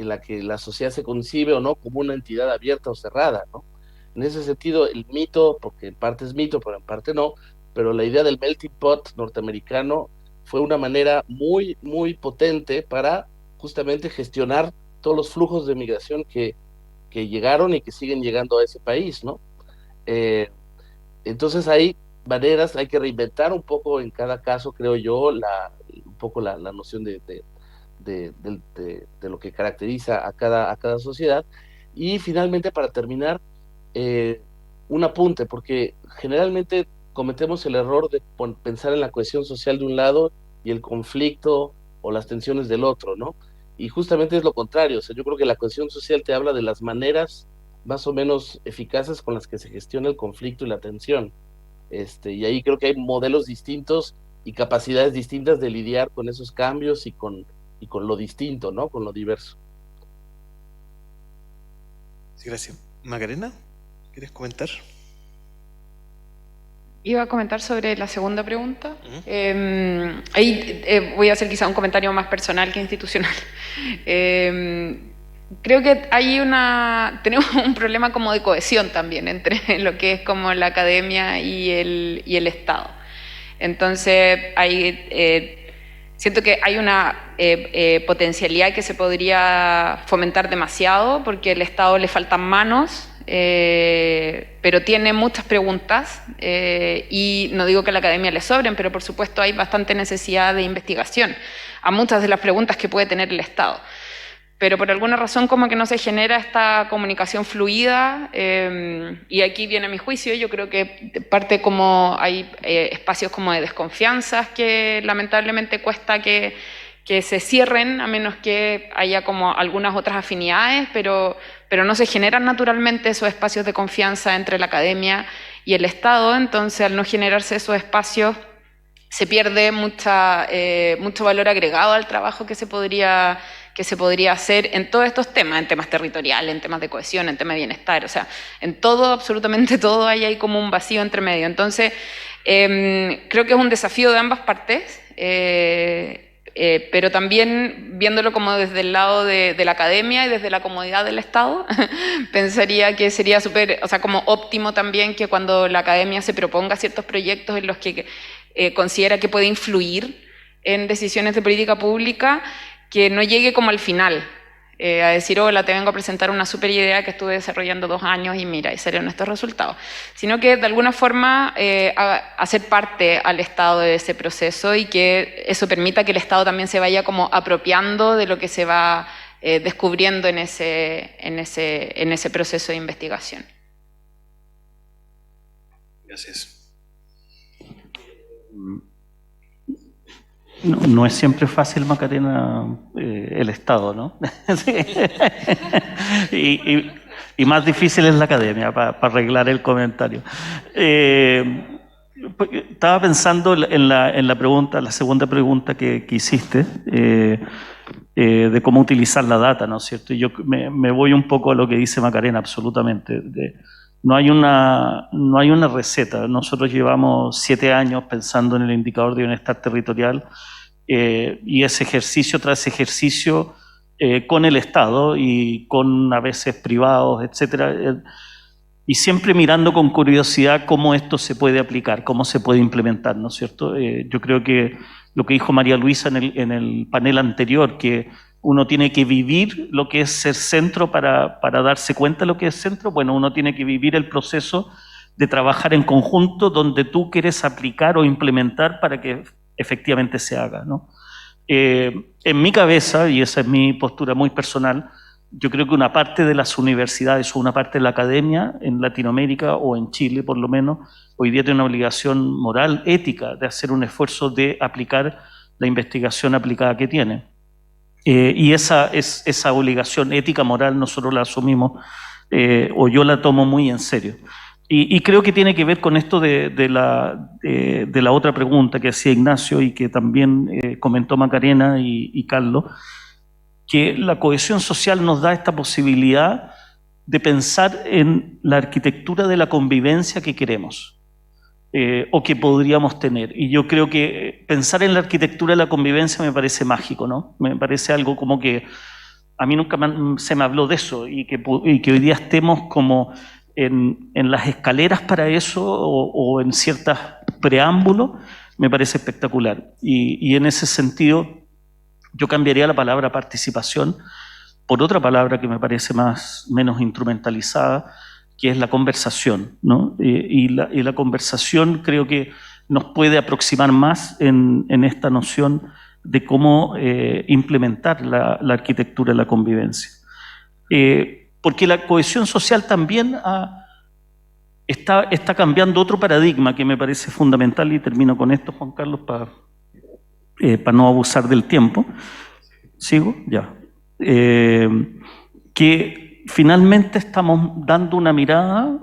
la que la sociedad se concibe o no como una entidad abierta o cerrada, ¿no? En ese sentido, el mito, porque en parte es mito, pero en parte no, pero la idea del melting pot norteamericano fue una manera muy, muy potente para justamente gestionar todos los flujos de migración que llegaron y que siguen llegando a ese país, ¿no? Entonces hay maneras, hay que reinventar un poco en cada caso, creo yo, un poco la noción de lo que caracteriza a cada sociedad. Y finalmente, para terminar, un apunte, porque generalmente cometemos el error de pensar en la cohesión social de un lado y el conflicto o las tensiones del otro, ¿no? Y justamente es lo contrario. O sea, yo creo que la cohesión social te habla de las maneras más o menos eficaces con las que se gestiona el conflicto y la tensión. Y ahí creo que hay modelos distintos y capacidades distintas de lidiar con esos cambios y con lo distinto, ¿no? Con lo diverso. Sí, gracias. Macarena, ¿quieres comentar? Iba a comentar sobre la segunda pregunta. Ahí voy a hacer quizá un comentario más personal que institucional. Creo que tenemos un problema como de cohesión también entre lo que es como la academia y el Estado. Entonces, siento que hay una potencialidad que se podría fomentar demasiado porque al Estado le faltan manos, pero tiene muchas preguntas y no digo que a la academia le sobren, pero por supuesto hay bastante necesidad de investigación a muchas de las preguntas que puede tener el Estado. Pero por alguna razón como que no se genera esta comunicación fluida, y aquí viene mi juicio. Yo creo que parte como hay espacios como de desconfianzas que lamentablemente cuesta que se cierren, a menos que haya como algunas otras afinidades, pero no se generan naturalmente esos espacios de confianza entre la academia y el Estado. Entonces, al no generarse esos espacios, se pierde mucho valor agregado al trabajo que se podría hacer en todos estos temas, en temas territoriales, en temas de cohesión, en temas de bienestar, o sea, en todo, absolutamente todo, hay como un vacío entre medio. Entonces, creo que es un desafío de ambas partes, pero también viéndolo como desde el lado de la academia y desde la comodidad del Estado, pensaría que sería súper, o sea, como óptimo también que cuando la academia se proponga ciertos proyectos en los que considera que puede influir en decisiones de política pública, que no llegue como al final, a decir, hola, te vengo a presentar una super idea que estuve desarrollando 2 años y mira, y salieron estos resultados, sino que de alguna forma hacer parte al Estado de ese proceso y que eso permita que el Estado también se vaya como apropiando de lo que se va descubriendo en ese proceso de investigación. Gracias. No es siempre fácil, Macarena, el Estado, ¿no? y más difícil es la academia, para arreglar el comentario. Estaba pensando en la pregunta, la segunda pregunta que hiciste, de cómo utilizar la data, ¿no es cierto? Y yo me voy un poco a lo que dice Macarena, absolutamente. No hay una receta. Nosotros llevamos 7 años pensando en el indicador de bienestar territorial, y ese ejercicio tras ejercicio con el Estado y con a veces privados, etcétera, y siempre mirando con curiosidad cómo esto se puede aplicar, cómo se puede implementar, ¿no es cierto? Yo creo que lo que dijo María Luisa en el panel anterior, que Uno tiene que vivir lo que es ser centro para darse cuenta de lo que es centro. Bueno, uno tiene que vivir el proceso de trabajar en conjunto donde tú quieres aplicar o implementar para que efectivamente se haga, ¿no? En mi cabeza, y esa es mi postura muy personal, yo creo que una parte de las universidades o una parte de la academia en Latinoamérica o en Chile por lo menos, hoy día tiene una obligación moral, ética, de hacer un esfuerzo de aplicar la investigación aplicada que tiene. Y esa obligación ética, moral, nosotros la asumimos, o yo la tomo muy en serio. Y creo que tiene que ver con esto de la otra pregunta que hacía Ignacio y que también comentó Macarena y Carlos, que la cohesión social nos da esta posibilidad de pensar en la arquitectura de la convivencia que queremos o que podríamos tener. Y yo creo que pensar en la arquitectura de la convivencia me parece mágico, ¿no? Me parece algo como que a mí nunca se me habló de eso y que hoy día estemos como en las escaleras para eso o en ciertos preámbulos, me parece espectacular. Y en ese sentido, yo cambiaría la palabra participación por otra palabra que me parece menos instrumentalizada, que es la conversación, ¿no? Y la conversación creo que nos puede aproximar más en esta noción de cómo implementar la arquitectura de la convivencia. Porque la cohesión social también está cambiando otro paradigma que me parece fundamental, y termino con esto, Juan Carlos, para no abusar del tiempo. ¿Sigo? Ya. Que finalmente estamos dando una mirada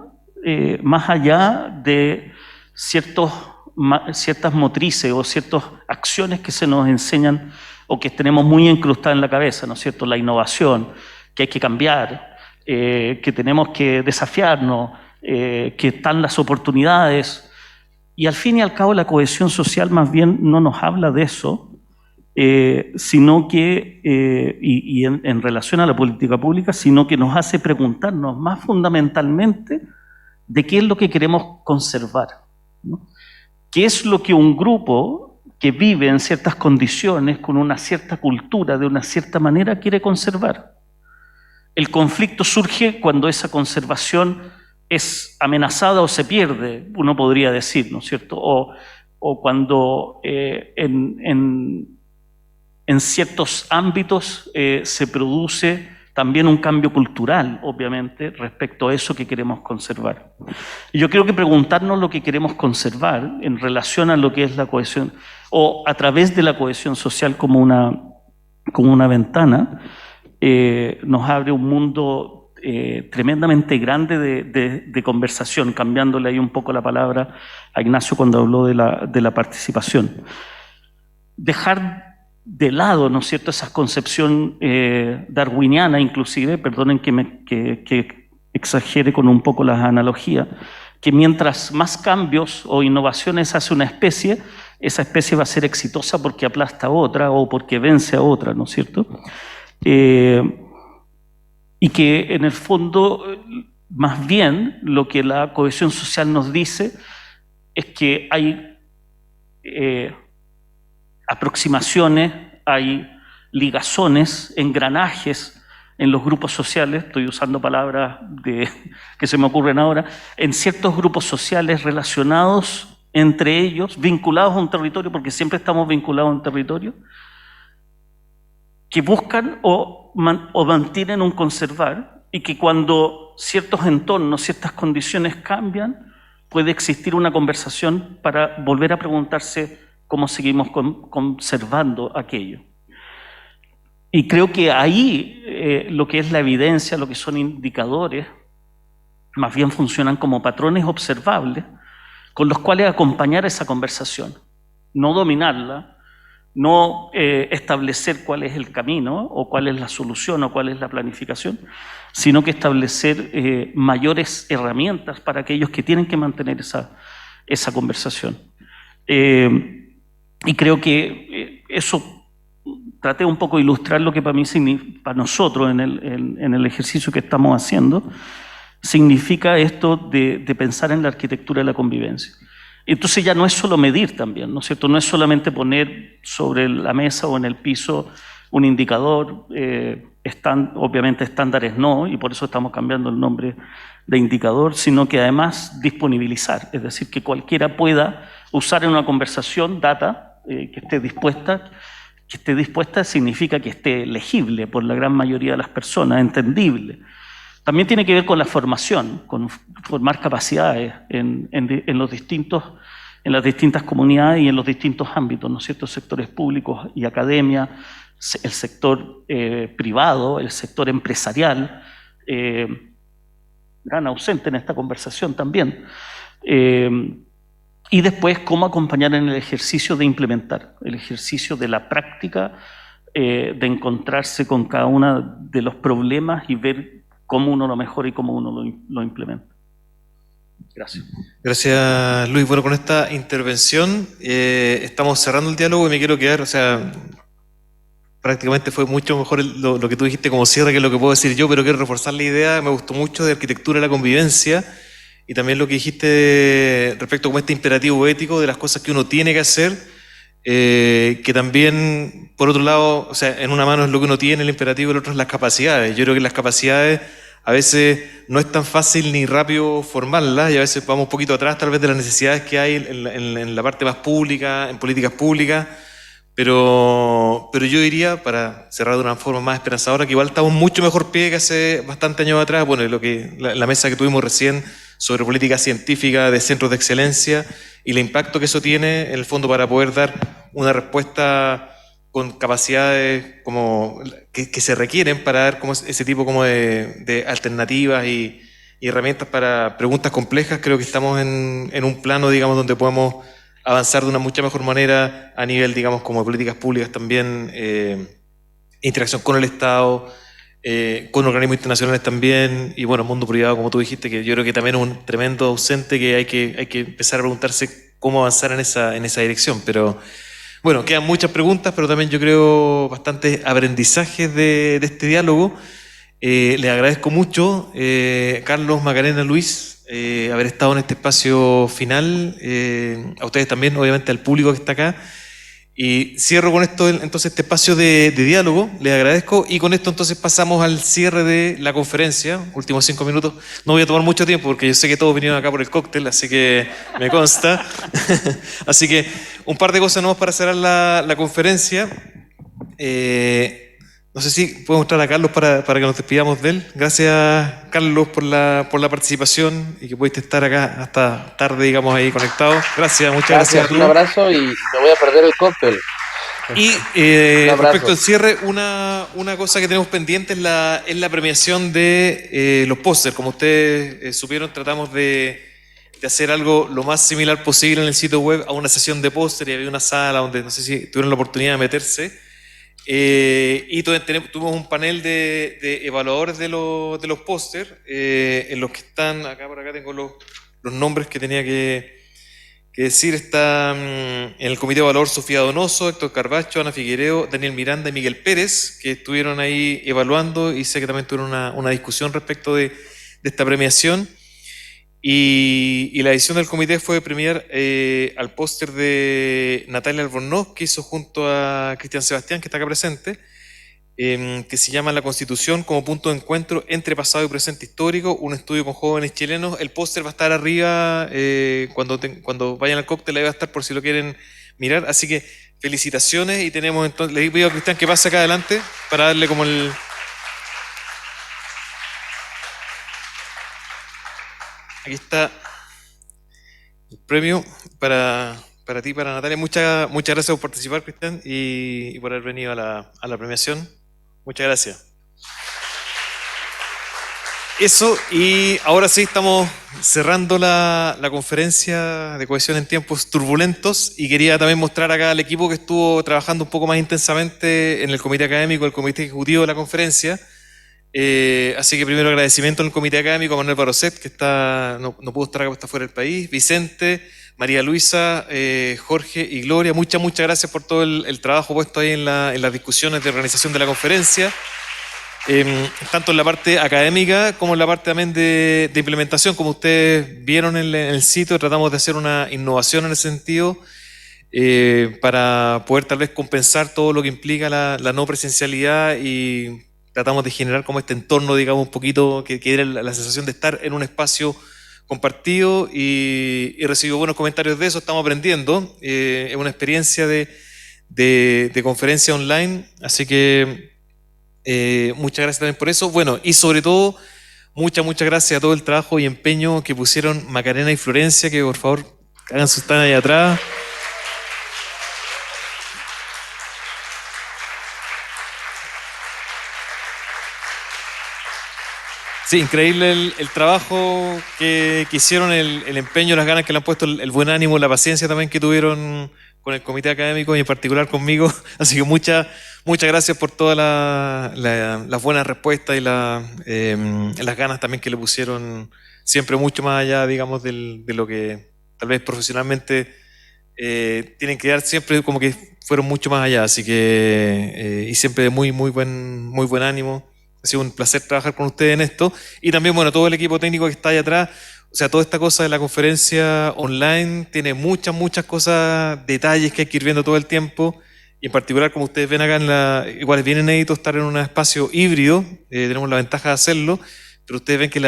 más allá de ciertas motrices o ciertas acciones que se nos enseñan o que tenemos muy incrustadas en la cabeza, ¿no es cierto? La innovación, que hay que cambiar, que tenemos que desafiarnos, que están las oportunidades. Y al fin y al cabo la cohesión social más bien no nos habla de eso, sino que, en relación a la política pública, sino que nos hace preguntarnos más fundamentalmente de qué es lo que queremos conservar, ¿no? ¿Qué es lo que un grupo que vive en ciertas condiciones, con una cierta cultura, de una cierta manera, quiere conservar? El conflicto surge cuando esa conservación es amenazada o se pierde, uno podría decir, ¿no es cierto? O cuando en ciertos ámbitos se produce también un cambio cultural, obviamente, respecto a eso que queremos conservar. Y yo creo que preguntarnos lo que queremos conservar en relación a lo que es la cohesión, o a través de la cohesión social como una ventana, nos abre un mundo tremendamente grande de conversación, cambiándole ahí un poco la palabra a Ignacio cuando habló de la participación. Dejar de lado, ¿no es cierto?, esa concepción darwiniana inclusive, perdonen que exagere con un poco las analogías, que mientras más cambios o innovaciones hace una especie, esa especie va a ser exitosa porque aplasta a otra o porque vence a otra, ¿no es cierto? Y que en el fondo, más bien, lo que la cohesión social nos dice es que hay aproximaciones, hay ligazones, engranajes en los grupos sociales, estoy usando palabras que se me ocurren ahora, en ciertos grupos sociales relacionados entre ellos, vinculados a un territorio, porque siempre estamos vinculados a un territorio, que buscan o mantienen un conservar, y que cuando ciertos entornos, ciertas condiciones cambian, puede existir una conversación para volver a preguntarse cómo seguimos conservando aquello. Y creo que ahí lo que es la evidencia, lo que son indicadores, más bien funcionan como patrones observables con los cuales acompañar esa conversación, no dominarla, no establecer cuál es el camino o cuál es la solución o cuál es la planificación, sino que establecer mayores herramientas para aquellos que tienen que mantener esa conversación. Y creo que eso traté un poco de ilustrar lo que para mí, para nosotros en el ejercicio que estamos haciendo, significa esto de pensar en la arquitectura de la convivencia. Entonces ya no es solo medir también, ¿no es cierto? No es solamente poner sobre la mesa o en el piso un indicador, obviamente estándares no, y por eso estamos cambiando el nombre de indicador, sino que además disponibilizar, es decir, que cualquiera pueda usar en una conversación data que esté dispuesta. Que esté dispuesta significa que esté legible por la gran mayoría de las personas, entendible. También tiene que ver con la formación, con formar capacidades en las distintas comunidades y en los distintos ámbitos, ¿no es cierto? Sectores públicos y academia, el sector privado, el sector empresarial, gran ausente en esta conversación también. Y después, cómo acompañar en el ejercicio de implementar, el ejercicio de la práctica, de encontrarse con cada uno de los problemas y ver cómo uno lo mejora y cómo uno lo implementa. Gracias. Gracias, Luis. Bueno, con esta intervención estamos cerrando el diálogo y me quiero quedar, o sea, prácticamente fue mucho mejor lo que tú dijiste como cierre que lo que puedo decir yo, pero quiero reforzar la idea, me gustó mucho, de arquitectura de la convivencia. Y también lo que dijiste respecto a este imperativo ético de las cosas que uno tiene que hacer, que también, por otro lado, o sea, en una mano es lo que uno tiene, el imperativo, el otro es las capacidades. Yo creo que las capacidades a veces no es tan fácil ni rápido formarlas y a veces vamos un poquito atrás tal vez de las necesidades que hay en la parte más pública, en políticas públicas, pero yo diría, para cerrar de una forma más esperanzadora, que igual estamos mucho mejor pie que hace bastante años atrás. Bueno, la mesa que tuvimos recién sobre política científica de centros de excelencia y el impacto que eso tiene en el fondo para poder dar una respuesta con capacidades como que se requieren para dar como ese tipo como de alternativas y herramientas para preguntas complejas. Creo que estamos en un plano, digamos, donde podemos avanzar de una mucha mejor manera a nivel, digamos, como de políticas públicas también, interacción con el Estado, con organismos internacionales también, y bueno, mundo privado, como tú dijiste, que yo creo que también es un tremendo ausente que hay que empezar a preguntarse cómo avanzar en esa dirección. Pero bueno, quedan muchas preguntas, pero también yo creo bastantes aprendizajes de este diálogo. Les agradezco mucho, Carlos, Macarena, Luis, haber estado en este espacio final, a ustedes también, obviamente al público que está acá. Y cierro con esto entonces este espacio de diálogo, les agradezco, y con esto entonces pasamos al cierre de la conferencia, últimos 5 minutos. No voy a tomar mucho tiempo porque yo sé que todos vinieron acá por el cóctel, así que me consta. Así que un par de cosas nomás para cerrar la conferencia. No sé si puedo mostrar a Carlos para que nos despidamos de él. Gracias, Carlos, por la participación y que pudiste estar acá hasta tarde, digamos, ahí conectado. Gracias, muchas gracias. Un abrazo y me voy a perder el cóctel. Y respecto al cierre, una cosa que tenemos pendiente es la premiación de los pósters. Como ustedes supieron, tratamos de hacer algo lo más similar posible en el sitio web a una sesión de póster, y había una sala donde no sé si tuvieron la oportunidad de meterse. Y tuvimos un panel de evaluadores de los pósters, en los que están, acá por acá tengo los nombres que tenía que decir. Está en el comité de evaluador Sofía Donoso, Héctor Carbacho, Ana Figuereo, Daniel Miranda y Miguel Pérez, que estuvieron ahí evaluando, y sé que también tuvieron una discusión respecto de esta premiación. Y la decisión del comité fue premiar al póster de Natalia Albornoz, que hizo junto a Cristian Sebastián, que está acá presente, que se llama La Constitución como punto de encuentro entre pasado y presente histórico, un estudio con jóvenes chilenos. El póster va a estar arriba, cuando vayan al cóctel ahí va a estar por si lo quieren mirar. Así que felicitaciones, y tenemos entonces, le pido a Cristian que pase acá adelante para darle como el... Aquí está el premio para ti, para Natalia. Muchas gracias por participar, Cristian, y por haber venido a la premiación. Muchas gracias. Eso, y ahora sí estamos cerrando la conferencia de cohesión en tiempos turbulentos, y quería también mostrar acá al equipo que estuvo trabajando un poco más intensamente en el comité académico, el comité ejecutivo de la conferencia. Así que primero agradecimiento al comité académico, a Manuel Barroset, que no pudo estar acá, está fuera del país, Vicente, María Luisa, Jorge y Gloria. Muchas gracias por todo el trabajo puesto ahí en las discusiones de organización de la conferencia, tanto en la parte académica como en la parte también de implementación. Como ustedes vieron en el sitio, tratamos de hacer una innovación en ese sentido, para poder tal vez compensar todo lo que implica la no presencialidad, y tratamos de generar como este entorno, digamos, un poquito que diera la sensación de estar en un espacio compartido, y recibo buenos comentarios de eso. Estamos aprendiendo, es una experiencia de conferencia online, así que muchas gracias también por eso. Bueno, y sobre todo, muchas gracias a todo el trabajo y empeño que pusieron Macarena y Florencia, que por favor hagan su stand ahí atrás. Sí, increíble el trabajo que hicieron, el empeño, las ganas que le han puesto, el buen ánimo, la paciencia también que tuvieron con el comité académico y en particular conmigo. Así que muchas gracias por todas las buenas respuestas y las ganas también que le pusieron, siempre mucho más allá, digamos, de lo que tal vez profesionalmente tienen que dar, siempre como que fueron mucho más allá. Así que, y siempre de muy buen ánimo. Ha sido un placer trabajar con ustedes en esto. Y también, bueno, todo el equipo técnico que está ahí atrás. O sea, toda esta cosa de la conferencia online tiene muchas cosas, detalles que hay que ir viendo todo el tiempo. Y en particular, como ustedes ven acá, igual es bien inédito estar en un espacio híbrido. Tenemos la ventaja de hacerlo. Pero ustedes ven que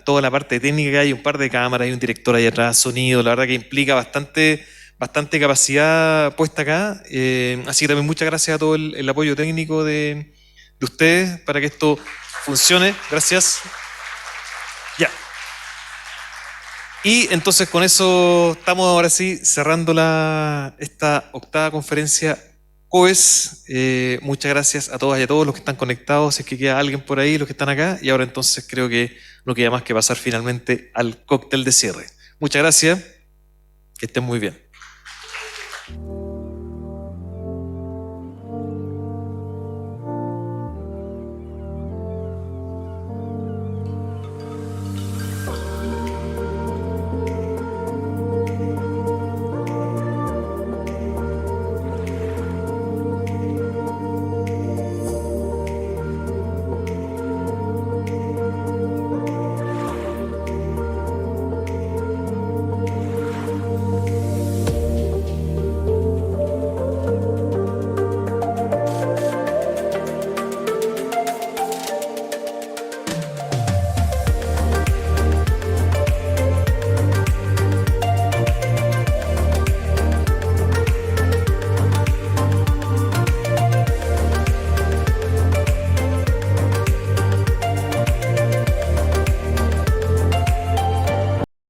toda la parte técnica, hay un par de cámaras, hay un director ahí atrás, sonido, la verdad que implica bastante capacidad puesta acá. Así que también muchas gracias a todo el apoyo técnico de ustedes para que esto funcione. Gracias. Ya. Y entonces con eso estamos ahora sí cerrando esta octava conferencia COES. Muchas gracias a todas y a todos los que están conectados, si es que queda alguien por ahí, los que están acá. Y ahora entonces creo que no queda más que pasar finalmente al cóctel de cierre. Muchas gracias. Que estén muy bien.